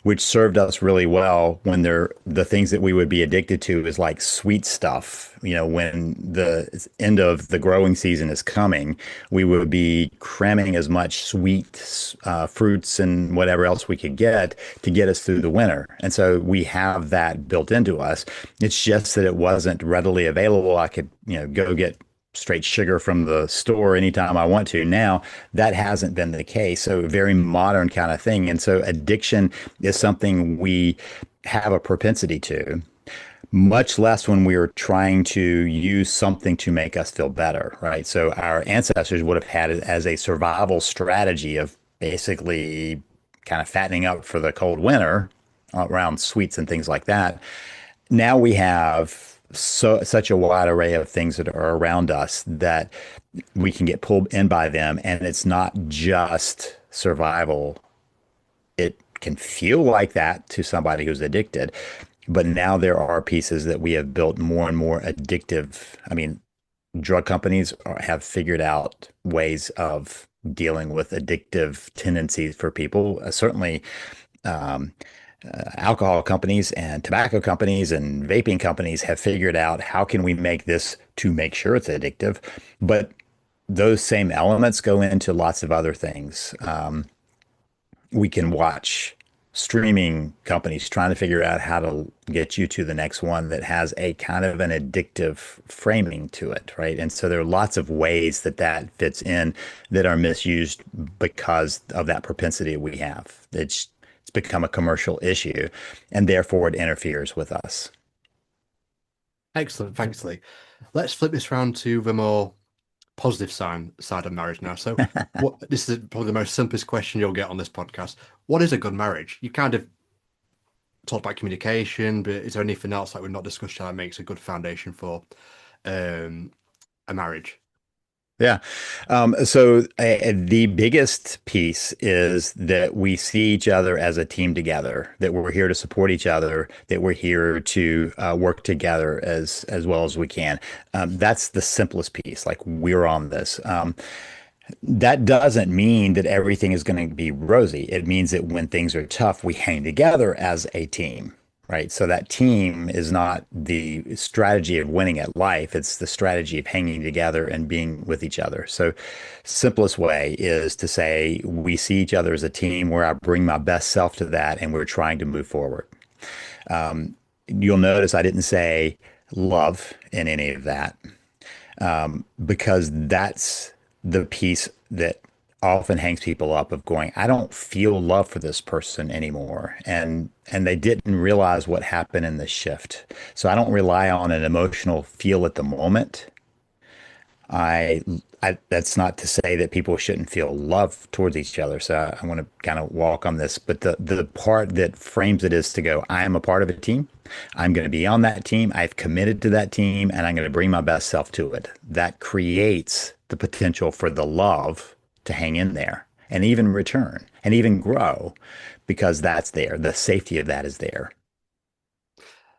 which served us really well when the things that we would be addicted to is like sweet stuff. When the end of the growing season is coming, we would be cramming as much sweet fruits and whatever else we could get to get us through the winter. And so we have that built into us. It's just that it wasn't readily available. I could, go get straight sugar from the store anytime I want to. Now, that hasn't been the case. So, a very modern kind of thing. And so, addiction is something we have a propensity to. much less when we were trying to use something to make us feel better, right? So our ancestors would have had it as a survival strategy of basically kind of fattening up for the cold winter around sweets and things like that. Now we have such a wide array of things that are around us that we can get pulled in by them, and it's not just survival. It can feel like that to somebody who's addicted, but now there are pieces that we have built more and more addictive. I mean, drug companies have figured out ways of dealing with addictive tendencies for people. Certainly, um, alcohol companies and tobacco companies and vaping companies have figured out how can we make this to make sure it's addictive, but those same elements go into lots of other things. We can watch streaming companies trying to figure out how to get you to the next one that has a kind of an addictive framing to it, right? And so there are lots of ways that that fits in that are misused because of that propensity we have. It's become a commercial issue, and therefore it interferes with us. Excellent, thanks, Lee. Let's flip this round to the more positive side of marriage now. So, what this is probably the most simplest question you'll get on this podcast. What is a good marriage? You kind of talked about communication, but is there anything else that we've not discussed that makes a good foundation for um, a marriage? So the biggest piece is that we see each other as a team together, that we're here to support each other, that we're here to work together as well as we can. That's the simplest piece. Like we're on this. That doesn't mean that everything is going to be rosy. It means that when things are tough, we hang together as a team, right? So that team is not the strategy of winning at life. It's the strategy of hanging together and being with each other. So simplest way is to say we see each other as a team where I bring my best self to that and we're trying to move forward. You'll notice I didn't say love in any of that because that's the piece that often hangs people up of going, I don't feel love for this person anymore. And they didn't realize what happened in the shift. So I don't rely on an emotional feel at the moment. I, that's not to say that people shouldn't feel love towards each other. So I want to kind of walk on this, but the part that frames it is to go, I am a part of a team. I'm going to be on that team. I've committed to that team and I'm going to bring my best self to it. That creates the potential for the love to hang in there and even return and even grow because that's there. The safety of that is there.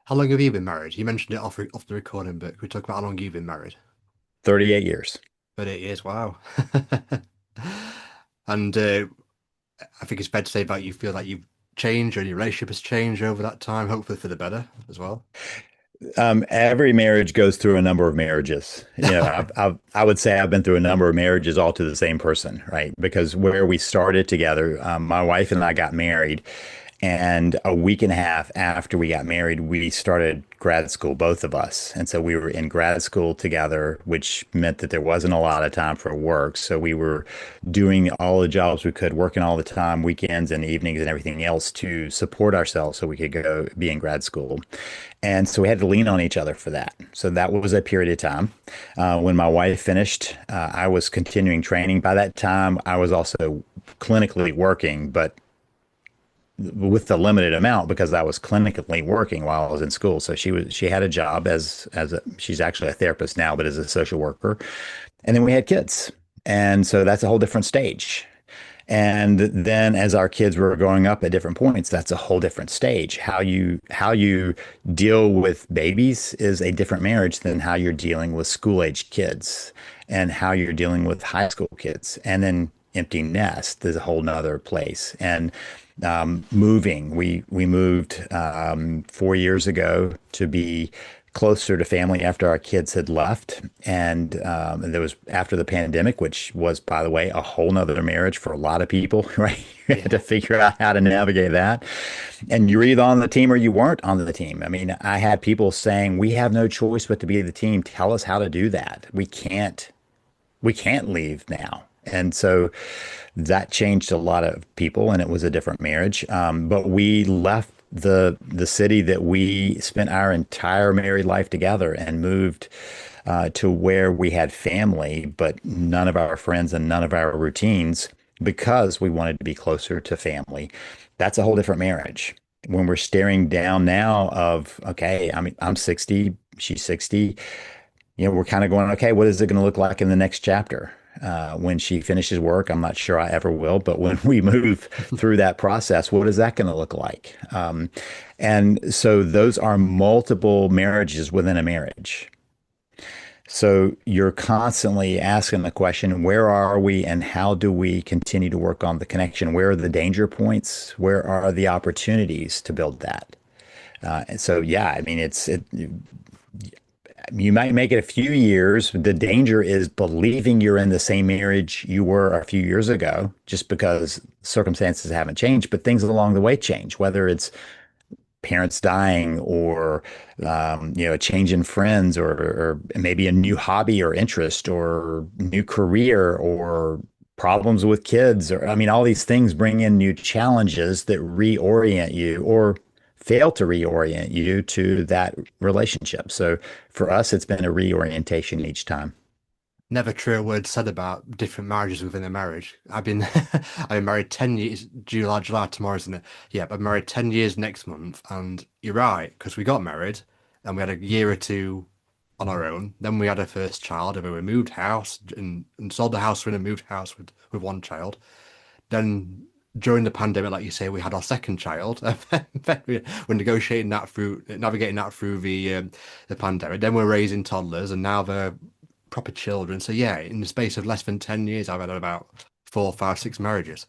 How long have you been married? You mentioned it off the recording, but can we talk about how long you've been married? 38 years. 8 years, wow. And I think it's fair to say that you feel like you've changed or your relationship has changed over that time, hopefully for the better as well. Every marriage goes through a number of marriages. I would say I've been through a number of marriages all to the same person, right? Because where we started together, my wife and I got married, and a week and a half after we got married, we started grad school, both of us. And so we were in grad school together, which meant that there wasn't a lot of time for work. So we were doing all the jobs we could, working all the time, weekends and evenings and everything else to support ourselves so we could go be in grad school. And so we had to lean on each other for that. So that was a period of time. When my wife finished, I was continuing training. By that time, I was also clinically working, but with the limited amount because I was clinically working while I was in school. So she had a job she's actually a therapist now, but as a social worker. And then we had kids. And so that's a whole different stage. And then as our kids were growing up at different points, that's a whole different stage. How you deal with babies is a different marriage than how you're dealing with school age kids and how you're dealing with high school kids. And then empty nest is a whole nother place. And moving, we moved 4 years ago to be closer to family after our kids had left. And there was after the pandemic, which was, by the way, a whole nother marriage for a lot of people, right? You had Yeah. to figure out how to navigate that. And you're either on the team or you weren't on the team. I mean, I had people saying, we have no choice but to be the team. Tell us how to do that. We can't leave now. And so that changed a lot of people and it was a different marriage. But we left the city that we spent our entire married life together and moved to where we had family, but none of our friends and none of our routines because we wanted to be closer to family. That's a whole different marriage. When we're staring down now of, okay, I mean, I'm 60, she's 60, we're kind of going, okay, what is it going to look like in the next chapter? When she finishes work, I'm not sure I ever will, but when we move through that process, what is that going to look like? And so those are multiple marriages within a marriage. So you're constantly asking the question, where are we and how do we continue to work on the connection? Where are the danger points? Where are the opportunities to build that? And so, yeah, I mean, you might make it a few years. The danger is believing you're in the same marriage you were a few years ago, just because circumstances haven't changed, but things along the way change, whether it's parents dying or a change in friends or maybe a new hobby or interest or new career or problems with kids or I mean all these things bring in new challenges that reorient you or fail to reorient you to that relationship. So for us it's been a reorientation each time. Never true a word said about different marriages within a marriage. I've been married 10 years, July tomorrow, isn't it? Yeah, I'm married 10 years next month, and you're right, because we got married and we had a year or two on our own. Then we had our first child, and we moved house and sold the house we're in and moved house with one child. Then during the pandemic, like you say, we had our second child. And then we're negotiating that through, navigating that through the pandemic. Then we're raising toddlers, and now they're proper children. So yeah, in the space of less than 10 years, I've had about four, five, six marriages.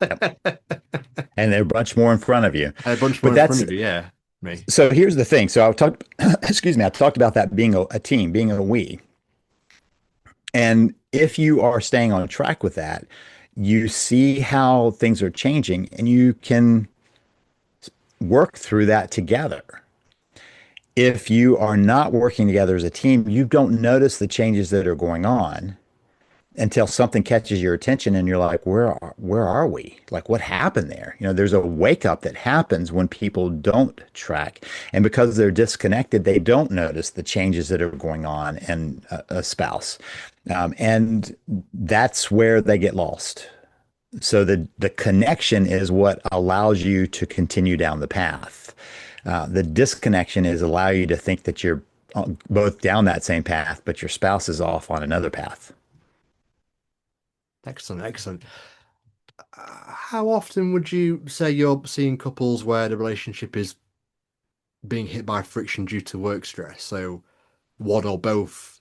Yep. And they're much more in front of you. A bunch more But in front that's of you, yeah. Me. so here's the thing. So I've talked, excuse me, I talked about that being a team, being a we. And if you are staying on track with that, you see how things are changing and you can work through that together. If you are not working together as a team, you don't notice the changes that are going on until something catches your attention and you're like, where are we? Like what happened there? There's a wake up that happens when people don't track. And because they're disconnected, they don't notice the changes that are going on in a spouse. And that's where they get lost. So the connection is what allows you to continue down the path. The disconnection is allow you to think that you're both down that same path, but your spouse is off on another path. Excellent, excellent. How often would you say you're seeing couples where the relationship is being hit by friction due to work stress? So one or both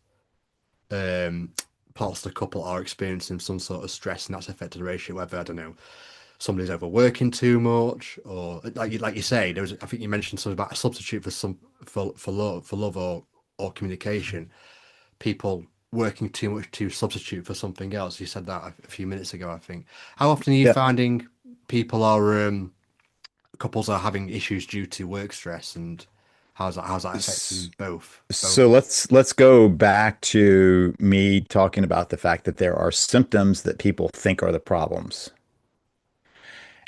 um, parts of the couple are experiencing some sort of stress and that's affected the relationship, whether, I don't know, somebody's overworking too much, or like you say, there was I think you mentioned something about a substitute for some for love or communication. People working too much to substitute for something else. You said that a few minutes ago, I think. How often are you Yeah. finding people are couples are having issues due to work stress, and how's that affecting both? So let's go back to me talking about the fact that there are symptoms that people think are the problems,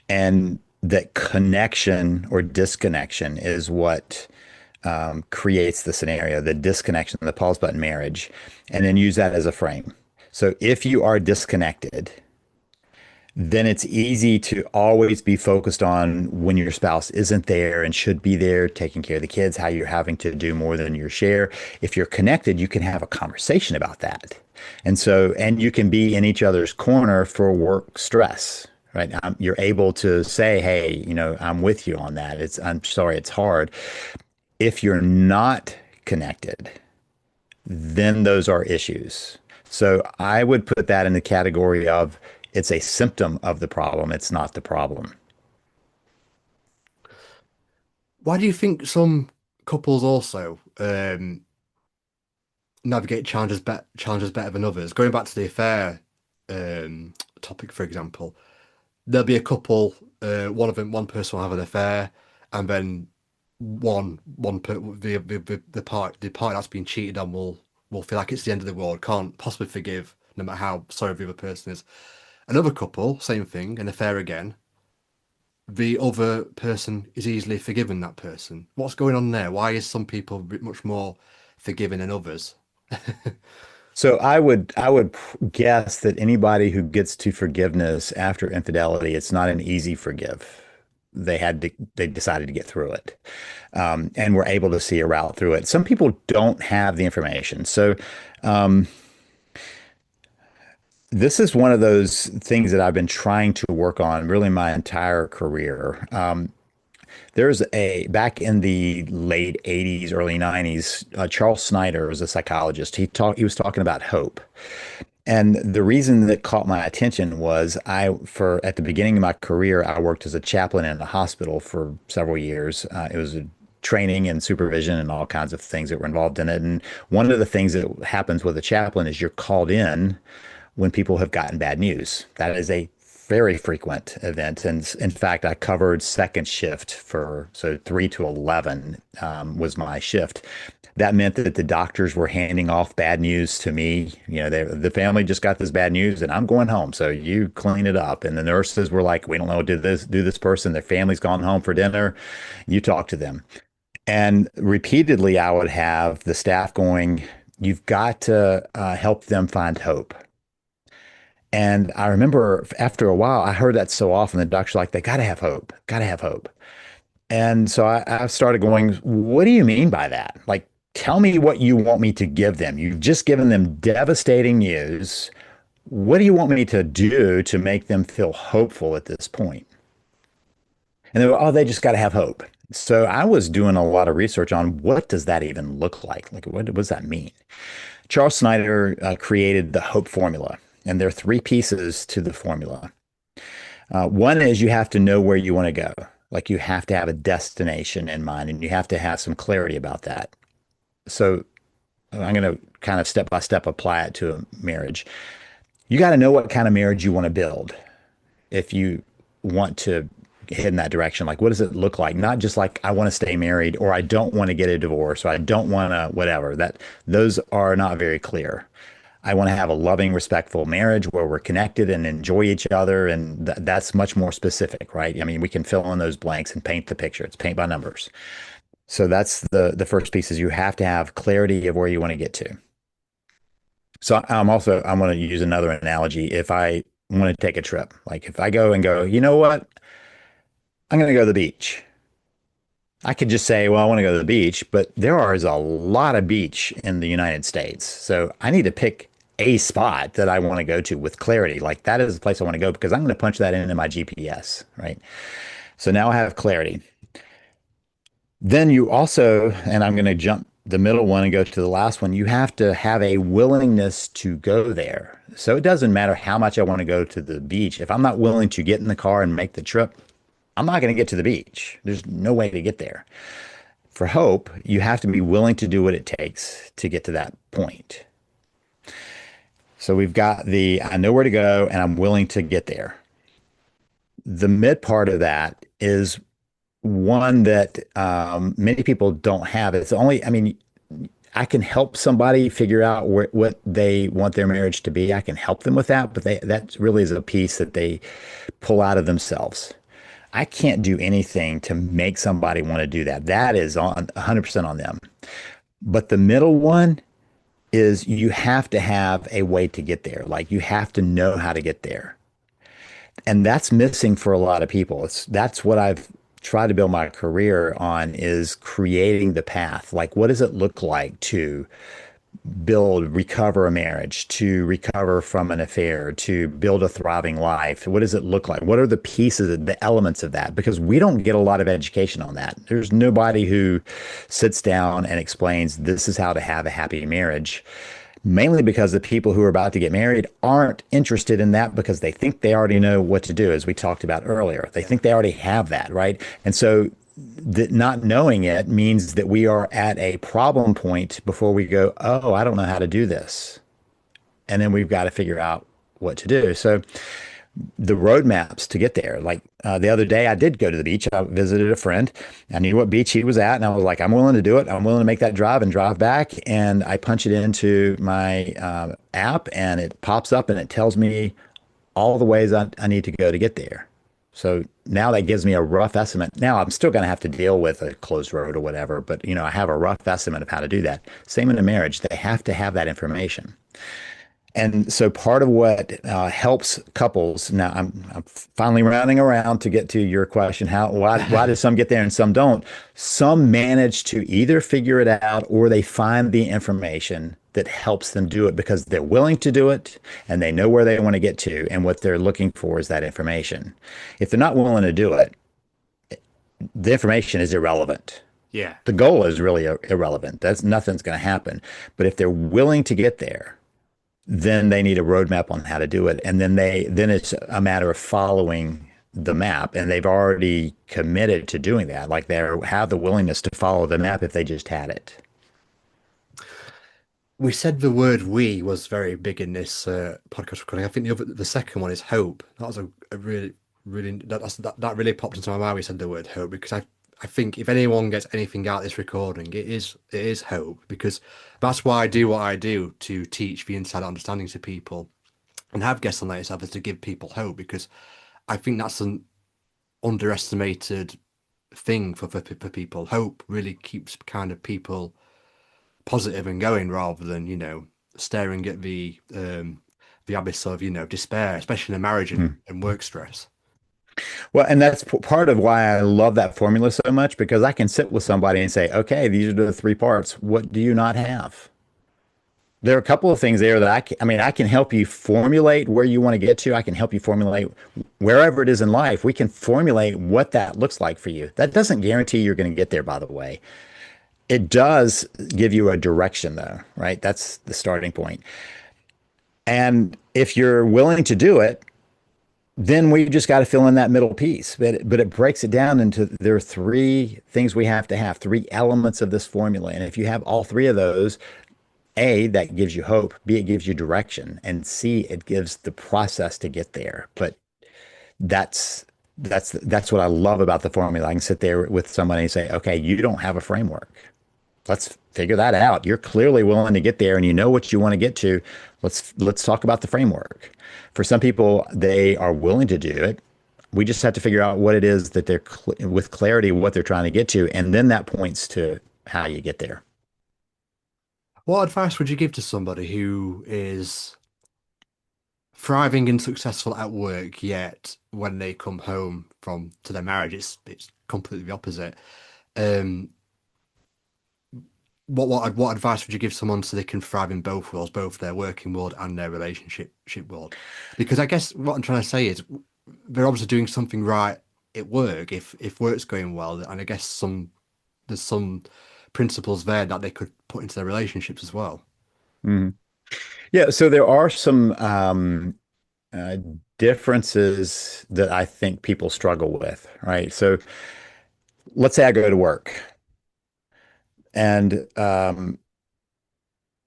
and that connection or disconnection is what creates the scenario, the disconnection, the pause button marriage, and then use that as a frame. So if you are disconnected, then it's easy to always be focused on when your spouse isn't there and should be there, taking care of the kids, how you're having to do more than your share. If you're connected, you can have a conversation about that. And you can be in each other's corner for work stress, right? You're able to say, hey, I'm with you on that. I'm sorry, it's hard. If you're not connected, then those are issues. So I would put that in the category of it's a symptom of the problem. It's not the problem. Why do you think some couples also navigate challenges better than others? Going back to the affair um, topic, for example, there'll be a couple, one person will have an affair, and then one per, the part that's been cheated on will feel like it's the end of the world, can't possibly forgive, no matter how sorry the other person is. Another couple, same thing, an affair again. the other person is easily forgiven that person? What's going on there? Why is some people much more forgiving than others? So I would guess that anybody who gets to forgiveness after infidelity, it's not an easy forgive. They decided to get through it, and were able to see a route through it. Some people don't have the information, so um, this is one of those things that I've been trying to work on really my entire career. There's a back in the late 80s, early 90s, Charles Snyder was a psychologist. He was talking about hope. And the reason that caught my attention was for at the beginning of my career, I worked as a chaplain in a hospital for several years. It was a training and supervision and all kinds of things that were involved in it. And one of the things that happens with a chaplain is you're called in when people have gotten bad news. That is a very frequent event. And in fact, I covered second shift so 3 to 11 was my shift. That meant that the doctors were handing off bad news to me. The family just got this bad news and I'm going home. So you clean it up. And the nurses were like, we don't know what to do this person. Their family's gone home for dinner. You talk to them. And repeatedly, I would have the staff going, you've got to help them find hope. And I remember after a while, I heard that so often. The doctor's like, they got to have hope, got to have hope. And so I started going, what do you mean by that? Like, tell me what you want me to give them. You've just given them devastating news. What do you want me to do to make them feel hopeful at this point? And they were, oh, they just got to have hope. So I was doing a lot of research on what does that even look like? Like, what does that mean? Charles Snyder created the hope formula, and there are three pieces to the formula. One is you have to know where you want to go. Like you have to have a destination in mind, and you have to have some clarity about that. So I'm going to kind of step by step apply it to a marriage. You got to know what kind of marriage you want to build if you want to head in that direction. Like, what does it look like? Not just like I want to stay married or I don't want to get a divorce or I don't want to whatever. Those are not very clear. I want to have a loving, respectful marriage where we're connected and enjoy each other. And that's much more specific, right? I mean, we can fill in those blanks and paint the picture. It's paint by numbers. So that's the first piece is you have to have clarity of where you want to get to. So I'm going to use another analogy. If I want to take a trip, like if I go, you know what? I'm going to go to the beach. I could just say, well, I want to go to the beach, but there is a lot of beach in the United States. So I need to pick a spot that I want to go to with clarity. Like that is the place I want to go because I'm going to punch that into my GPS, right? So now I have clarity. Then you also, and I'm going to jump the middle one and go to the last one, you have to have a willingness to go there. So it doesn't matter how much I want to go to the beach. If I'm not willing to get in the car and make the trip, I'm not going to get to the beach. There's no way to get there. For hope, you have to be willing to do what it takes to get to that point. So we've got I know where to go and I'm willing to get there. The mid part of that is one that many people don't have. It's only, I mean, I can help somebody figure out what they want their marriage to be. I can help them with that, but that really is a piece that they pull out of themselves. I can't do anything to make somebody want to do that. That is 100% on them. But the middle one is you have to have a way to get there. Like you have to know how to get there. And that's missing for a lot of people. That's what I've tried to build my career on is creating the path. Like what does it look like to recover a marriage, to recover from an affair, to build a thriving life? What does it look like? What are the pieces, the elements of that? Because we don't get a lot of education on that. There's nobody who sits down and explains this is how to have a happy marriage. Mainly because the people who are about to get married aren't interested in that because they think they already know what to do, as we talked about earlier. They think they already have that, right? And so that not knowing it means that we are at a problem point before we go, oh, I don't know how to do this. And then we've got to figure out what to do. So the roadmaps to get there, like the other day, I did go to the beach. I visited a friend. I knew what beach he was at. And I was like, I'm willing to do it. I'm willing to make that drive and drive back. And I punch it into my app and it pops up and it tells me all the ways I need to go to get there. So now that gives me a rough estimate. Now I'm still going to have to deal with a closed road or whatever, but I have a rough estimate of how to do that. Same in a marriage. They have to have that information. And so part of what helps couples now, I'm finally rounding around to get to your question. Why do some get there and some don't? Some manage to either figure it out or they find the information that helps them do it because they're willing to do it and they know where they want to get to. And what they're looking for is that information. If they're not willing to do it, the information is irrelevant. Yeah. The goal is really irrelevant. That's nothing's going to happen. But if they're willing to get there, then they need a roadmap on how to do it. And then it's a matter of following the map. And they've already committed to doing that. Like they have the willingness to follow the map if they just had it. We said the word "we" was very big in this podcast recording. I think the second one is hope. That was a really really that really popped into my mind. We said the word hope because I think if anyone gets anything out of this recording, it is hope because that's why I do what I do to teach the inside understanding to people and have guests on like yourself is to give people hope because I think that's an underestimated thing for people. Hope really keeps kind of people positive and going rather than, staring at the abyss of, despair, especially in a marriage and work stress. Well, and that's part of why I love that formula so much because I can sit with somebody and say, okay, these are the three parts. What do you not have? There are a couple of things there that I can help you formulate where you want to get to. I can help you formulate wherever it is in life. We can formulate what that looks like for you. That doesn't guarantee you're going to get there, by the way. It does give you a direction, though, right? That's the starting point. And if you're willing to do it, then we just got to fill in that middle piece. But it breaks it down into there are three things we have to have, three elements of this formula. And if you have all three of those, A, that gives you hope, B, it gives you direction, and C, it gives the process to get there. But that's what I love about the formula. I can sit there with somebody and say, okay, you don't have a framework. Let's figure that out. You're clearly willing to get there and you know what you want to get to. Let's talk about the framework. For some people, they are willing to do it. We just have to figure out what it is that they're with clarity, what they're trying to get to. And then that points to how you get there. What advice would you give to somebody who is thriving and successful at work, yet when they come home from to their marriage, it's completely the opposite? Um, what advice would you give someone so they can thrive in both worlds, both their working world and their relationship world? Because I guess what I'm trying to say is they're obviously doing something right at work if work's going well, and I guess there's some principles there that they could put into their relationships as well. Mhm. Yeah, so there are some uh, differences that I think people struggle with, right? So let's say I go to work and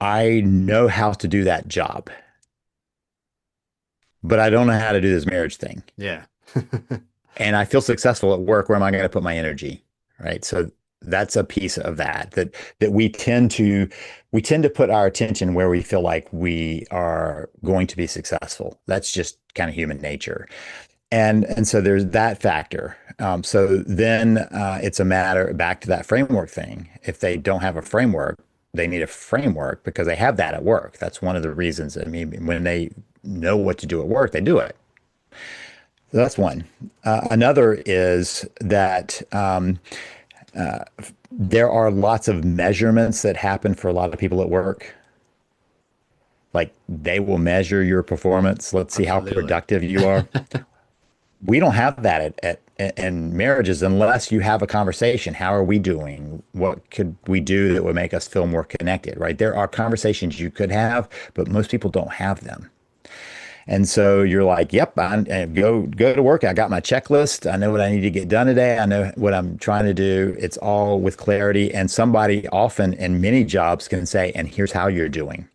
I know how to do that job, but I don't know how to do this marriage thing. Yeah. And I feel successful at work. Where am I going to put my energy? Right. So that's a piece of that we tend to put our attention where we feel like we are going to be successful. That's just kind of human nature. And so there's that factor. So then it's a matter back to that framework thing. If they don't have a framework, they need a framework because they have that at work. That's one of the reasons. I mean, when they know what to do at work, they do it. So that's one. Another is that there are lots of measurements that happen for a lot of people at work. Like they will measure your performance. Let's see how Absolutely. productive you are. We don't have that in marriages unless you have a conversation. How are we doing? What could we do that would make us feel more connected, right? There are conversations you could have, but most people don't have them. And so you're like, yep, I go to work. I got my checklist. I know what I need to get done today. I know what I'm trying to do. It's all with clarity. And somebody often in many jobs can say, and here's how you're doing.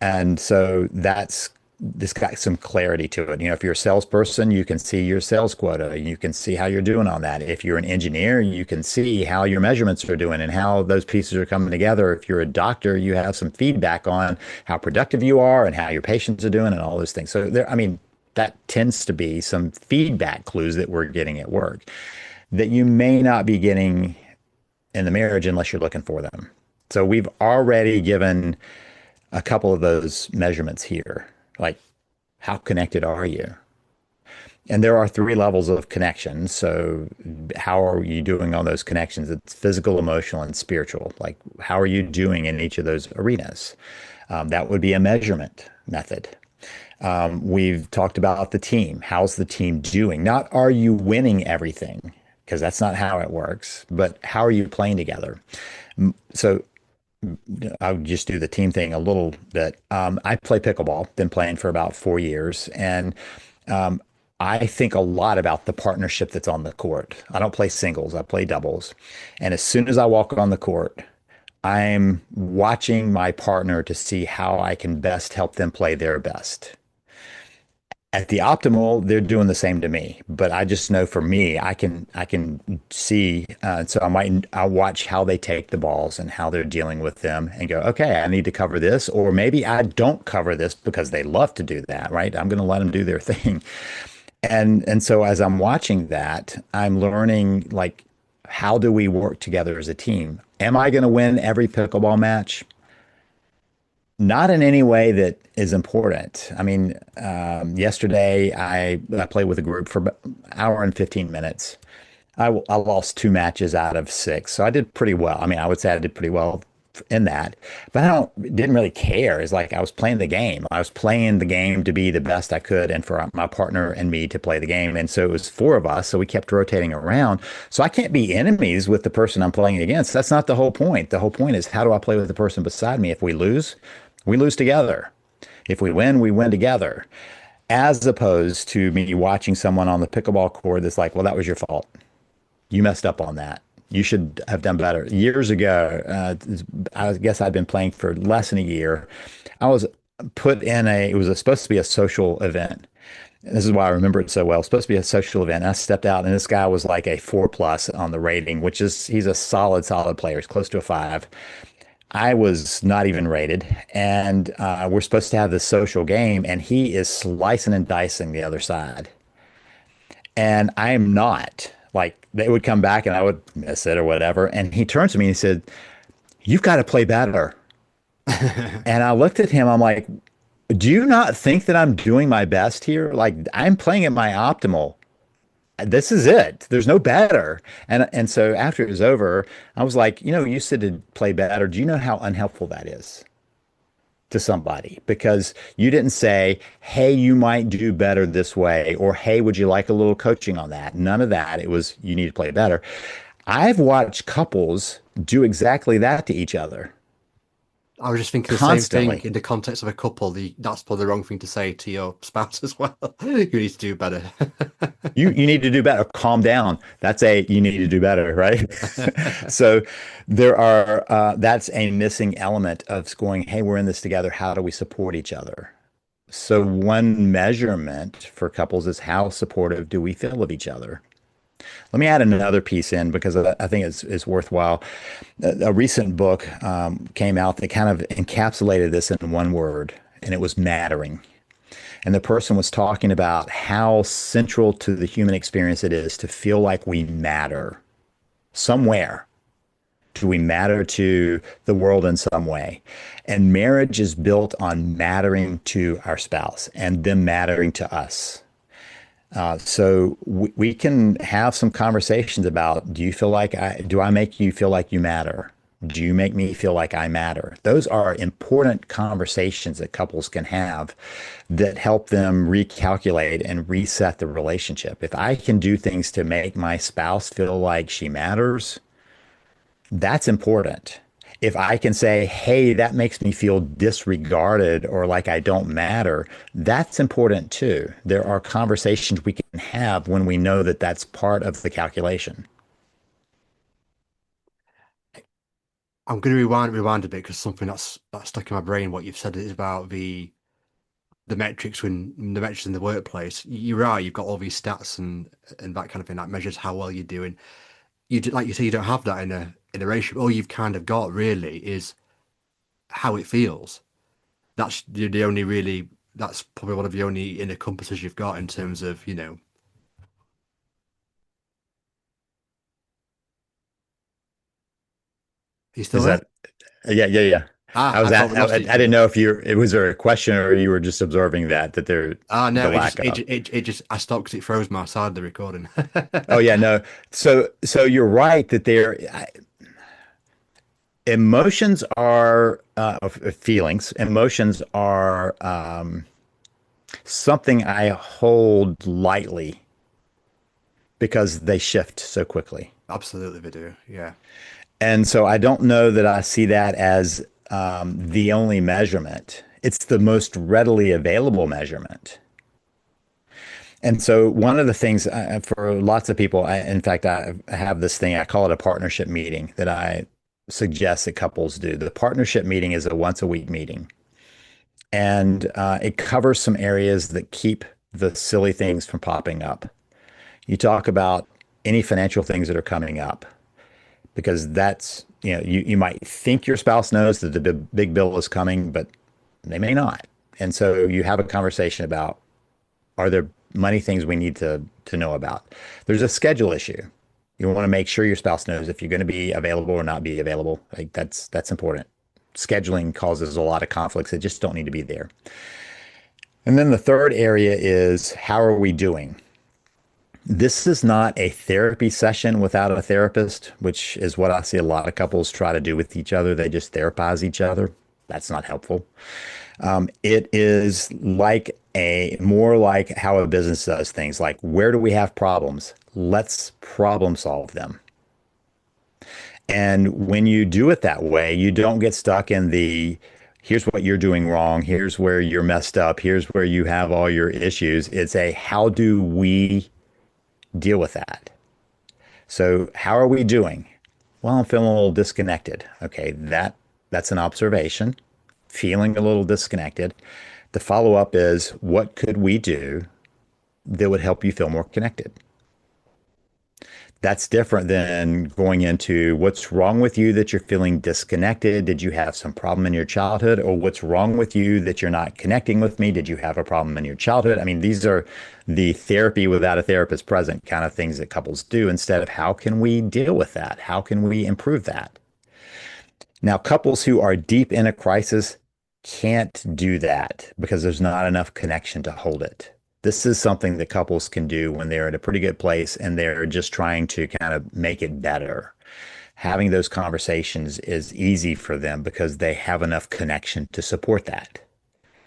And so that's this got some clarity to it. If you're a salesperson, you can see your sales quota. You can see how you're doing on that. If you're an engineer, you can see how your measurements are doing and how those pieces are coming together. If you're a doctor, you have some feedback on how productive you are and how your patients are doing and all those things. So there, I mean, that tends to be some feedback clues that we're getting at work that you may not be getting in the marriage unless you're looking for them. So we've already given a couple of those measurements here. Like, how connected are you? And there are three levels of connection. So, how are you doing on those connections? It's physical, emotional, and spiritual. Like, how are you doing in each of those arenas? That would be a measurement method. We've talked about the team. How's the team doing? Not are you winning everything, because that's not how it works, but how are you playing together? So, I'll just do the team thing a little bit. I play pickleball, been playing for about 4 years, and um, I think a lot about the partnership that's on the court. I don't play singles, I play doubles. And as soon as I walk on the court, I'm watching my partner to see how I can best help them play their best. At the optimal, they're doing the same to me, but I just know for me, I can see. So I'll watch how they take the balls and how they're dealing with them, and go, okay, I need to cover this, or maybe I don't cover this because they love to do that, right? I'm going to let them do their thing, and so as I'm watching that, I'm learning, like, how do we work together as a team? Am I going to win every pickleball match? Not in any way that is important. I mean, yesterday I played with a group for about an hour and 15 minutes. I lost two matches out of six, so I did pretty well. I mean, I would say I did pretty well in that, but didn't really care. It's like I was playing the game. I was playing the game to be the best I could, and for my partner and me to play the game. And so it was four of us, so we kept rotating around. So I can't be enemies with the person I'm playing against. That's not the whole point. The whole point is, how do I play with the person beside me? If we lose together. If we win together. As opposed to me watching someone on the pickleball court that's like, well, that was your fault. You messed up on that. You should have done better. Years ago, I guess I'd been playing for less than a year. I was put in it was supposed to be a social event. This is why I remember it so well. It's supposed to be a social event. I stepped out, and this guy was like a 4+ on the rating, which is, he's a solid player. He's close to a 5. I was not even rated, and we're supposed to have this social game, and he is slicing and dicing the other side, and I am not. Like, they would come back, and I would miss it or whatever, and he turned to me and he said, "You've got to play better." And I looked at him. I'm like, "Do you not think that I'm doing my best here? Like, I'm playing at my optimal. This is it. There's no better." And so after it was over, I was like, you said to play better. Do you know how unhelpful that is to somebody? Because you didn't say, hey, you might do better this way, or hey, would you like a little coaching on that? None of that. It was, you need to play better. I've watched couples do exactly that to each other I was just thinking the same thing constantly. in the context of a couple. That's probably the wrong thing to say to your spouse as well. You need to do better. You need to do better. Calm down. That's a you need to do better, right? So there are that's a missing element of going, hey, we're in this together. How do we support each other? So one measurement for couples is, how supportive do we feel of each other? Let me add another piece in, because I think it's worthwhile. A recent book came out that kind of encapsulated this in one word, and it was mattering. And the person was talking about how central to the human experience it is to feel like we matter somewhere. Do we matter to the world in some way? And marriage is built on mattering to our spouse and them mattering to us. So we can have some conversations about, do I make you feel like you matter? Do you make me feel like I matter? Those are important conversations that couples can have that help them recalculate and reset the relationship. If I can do things to make my spouse feel like she matters, that's important. If I can say, hey, that makes me feel disregarded or like I don't matter, that's important too. There are conversations we can have when we know that that's part of the calculation. I'm going to rewind a bit because something that's stuck in my brain. What you've said is about the metrics in the workplace. You're right. You've got all these stats and that kind of thing that measures how well you're doing. Like you say, you don't have that in a relationship. All you've kind of got really is how it feels. That's the only really. that's probably one of the only inner compasses you've got in terms of, you still Is there? that yeah, yeah, yeah. Ah, I was I thought at, we lost I each didn't other. know if you it was there a question or you were just observing that there Ah, no, the lack of. it just, I stopped because it froze my side of the recording. Oh yeah, no. So you're right that emotions are feelings. Emotions are something I hold lightly because they shift so quickly. Absolutely, they do. Yeah, And so I don't know that I see that as the only measurement. It's the most readily available measurement. And so one of the things for lots of people, in fact, I have this thing, I call it a partnership meeting that I suggest that couples do. The partnership meeting is a once a week meeting, and it covers some areas that keep the silly things from popping up. You talk about any financial things that are coming up because that's, you might think your spouse knows that the big bill is coming, but they may not. And so you have a conversation about, are there money things we need to know about? There's a schedule issue. You want to make sure your spouse knows if you're going to be available or not be available. Like that's important. Scheduling causes a lot of conflicts that just don't need to be there. And then the third area is how are we doing? This is not a therapy session without a therapist, which is what I see a lot of couples try to do with each other. They just therapize each other. That's not helpful. It is like a more like how a business does things. Like, where do we have problems? Let's problem solve them. And when you do it that way, you don't get stuck in the here's what you're doing wrong, here's where you're messed up, here's where you have all your issues. It's a how do we deal with that? So, how are we doing? Well, I'm feeling a little disconnected. Okay, that's an observation. Feeling a little disconnected. The follow up is what could we do that would help you feel more connected? That's different than going into what's wrong with you that you're feeling disconnected. Did you have some problem in your childhood? Or what's wrong with you that you're not connecting with me? Did you have a problem in your childhood? I mean, these are the therapy without a therapist present kind of things that couples do instead of how can we deal with that? How can we improve that? Now, couples who are deep in a crisis can't do that because there's not enough connection to hold it. This is something that couples can do when they're in a pretty good place and they're just trying to kind of make it better. Having those conversations is easy for them because they have enough connection to support that.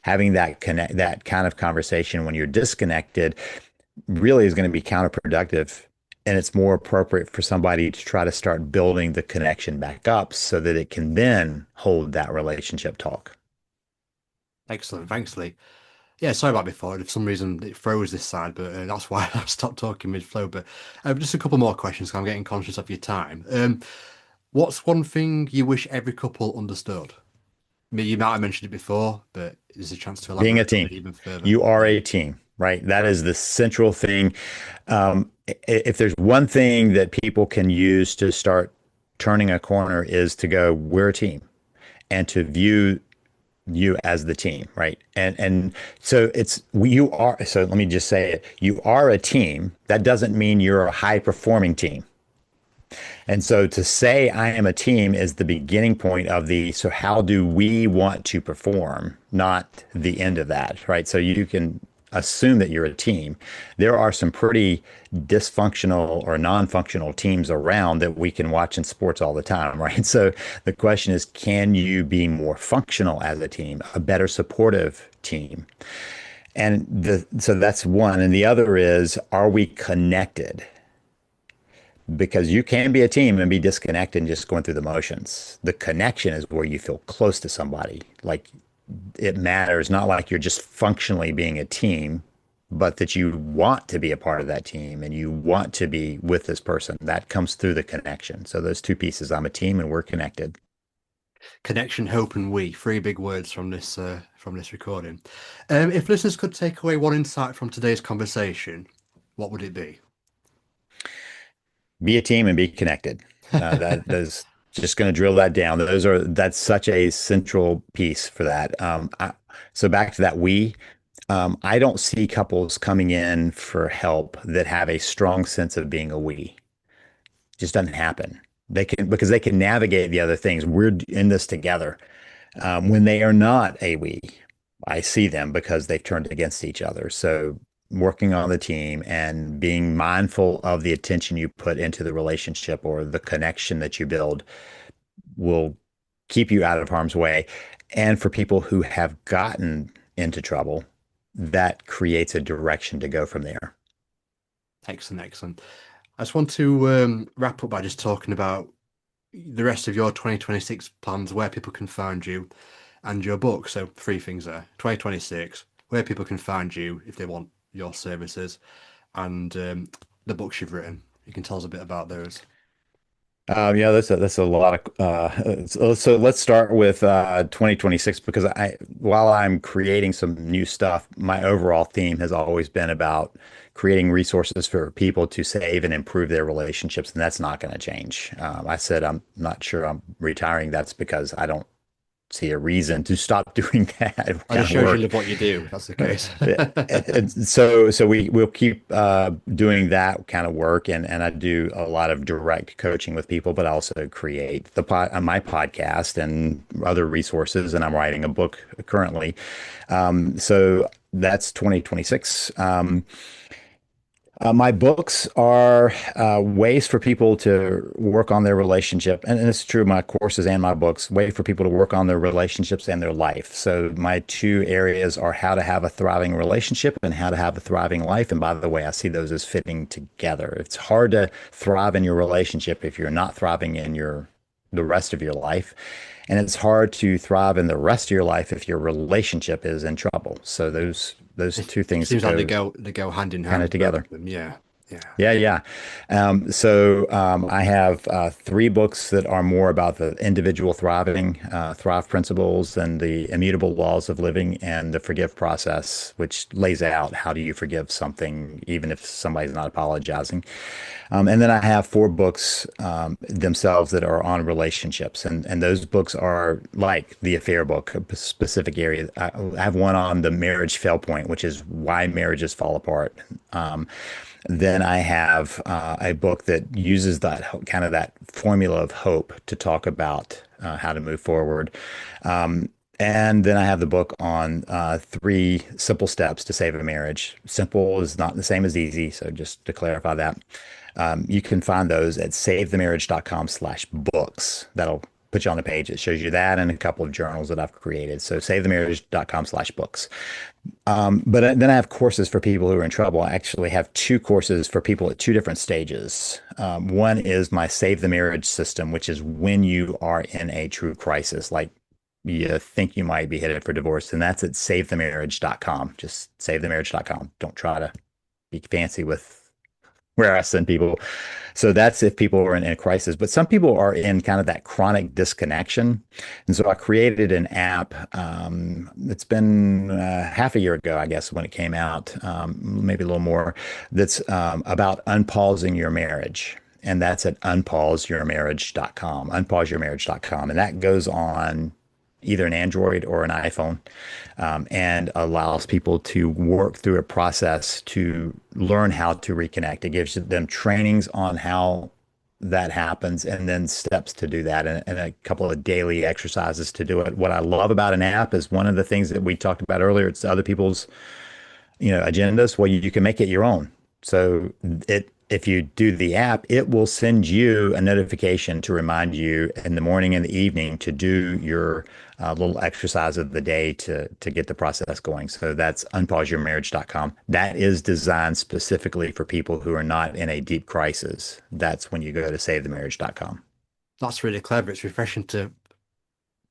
Having that kind of conversation when you're disconnected really is going to be counterproductive. And it's more appropriate for somebody to try to start building the connection back up so that it can then hold that relationship talk. excellent. Thanks, Lee. Yeah, sorry about before. For some reason, it froze this side, but that's why I stopped talking mid-flow. But just a couple more questions, 'cause I'm getting conscious of your time. What's one thing you wish every couple understood? I mean, you might have mentioned it before, but there's a chance to Being a elaborate on team, it even further. you are Yeah. a team, right? That is the central thing. If there's one thing that people can use to start turning a corner is to go, we're a team and to view you as the team, right? And so you are, so let me just say it. You are a team. That doesn't mean you're a high performing team. And so to say I am a team is the beginning point of so how do we want to perform, not the end of that, right? So you can assume that you're a team. There are some pretty dysfunctional or non-functional teams around that we can watch in sports all the time, right? So the question is, can you be more functional as a team, a better supportive team? And so that's one. And the other is, are we connected? Because you can be a team and be disconnected and just going through the motions. The connection is where you feel close to somebody. Like it matters, not like you're just functionally being a team, but that you want to be a part of that team and you want to be with this person. That comes through the connection. So those two pieces, I'm a team and we're connected. Connection, hope, and we. Three big words from this recording. If listeners could take away one insight from today's conversation, what would it be? Be a team and be connected. That's just going to drill that down. That's such a central piece for that. So back to that we. I don't see couples coming in for help that have a strong sense of being a we. Just doesn't happen. They can because they can navigate the other things. We're in this together. When they are not a we, I see them because they've turned against each other. So working on the team and being mindful of the attention you put into the relationship or the connection that you build will keep you out of harm's way. And for people who have gotten into trouble, that creates a direction to go from there. Excellent, excellent. I just want to wrap up by just talking about the rest of your 2026 plans, where people can find you, and your book. So three things there. 2026, where people can find you if they want your services, and the books you've written. You can tell us a bit about those. Yeah, that's a lot of so let's start with 2026 because I while I'm creating some new stuff, my overall theme has always been about creating resources for people to save and improve their relationships, and that's not going to change. I said I'm not sure I'm retiring. That's because I don't see a reason to stop doing that That kind just of shows you work. love what you do. If that's the case. And so we'll keep doing that kind of work, and I do a lot of direct coaching with people, but I also create my podcast and other resources, and I'm writing a book currently. So that's 2026. My books are ways for people to work on their relationship, and it's true, my courses and my books, way for people to work on their relationships and their life. So my two areas are how to have a thriving relationship and how to have a thriving life. And by the way, I see those as fitting together. It's hard to thrive in your relationship if you're not thriving in the rest of your life. And it's hard to thrive in the rest of your life if your relationship is in trouble. So those It two things seems like go they go hand in kind of hand, both together. of them. Yeah, yeah. Yeah, yeah. I have three books that are more about the individual thriving, thrive principles, and the immutable laws of living, and the forgive process, which lays out how do you forgive something even if somebody's not apologizing. And then I have four books themselves that are on relationships, and those books are like the affair book, a specific area. I have one on the marriage fail point, which is why marriages fall apart. Um, then I have a book that uses kind of that formula of hope to talk about how to move forward. And then I have the book on three simple steps to save a marriage. Simple is not the same as easy, so just to clarify that. You can find those at savethemarriage.com/books. That'll put you on a page that shows you that and a couple of journals that I've created. So savethemarriage.com/books. But then I have courses for people who are in trouble. I actually have two courses for people at two different stages. One is my Save the Marriage system, which is when you are in a true crisis, like you think you might be headed for divorce, and that's at savethemarriage.com. Just savethemarriage.com. Don't try to be fancy with where I send people. So that's if people are in a crisis. But some people are in kind of that chronic disconnection. And so I created an app. It's been half a year ago, I guess, when it came out, maybe a little more, that's about unpausing your marriage. And that's at unpauseyourmarriage.com, unpauseyourmarriage.com. And that goes on either an Android or an iPhone, and allows people to work through a process to learn how to reconnect. It gives them trainings on how that happens and then steps to do that and a couple of daily exercises to do it. What I love about an app is one of the things that we talked about earlier, it's other people's agendas. Well, you can make it your own. So if you do the app, it will send you a notification to remind you in the morning and the evening to do your little exercise of the day to get the process going. So that's unpauseyourmarriage.com. That is designed specifically for people who are not in a deep crisis. That's when you go to savethemarriage.com. That's really clever. It's refreshing to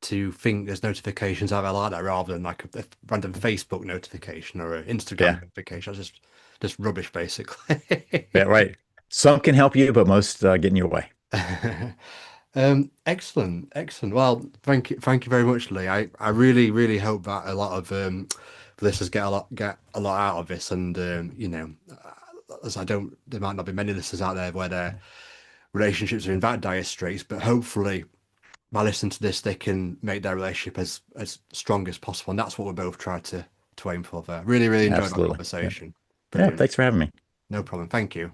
think there's notifications out there like that rather than like a random Facebook notification or an Instagram Yeah, notification. That's just rubbish, basically. yeah, right. Some can help you, but most get in your way. Excellent, excellent. Well, thank you very much, Lee. I really, really hope that a lot of listeners get a lot out of this, and as I don't, there might not be many listeners out there where their relationships are in that dire straits, but hopefully by listening to this, they can make their relationship as strong as possible, and that's what we're both trying to to aim for there. Really, really enjoyed that Absolutely. Yeah. conversation. Yeah. Brilliant. Thanks for having me. No problem. Thank you.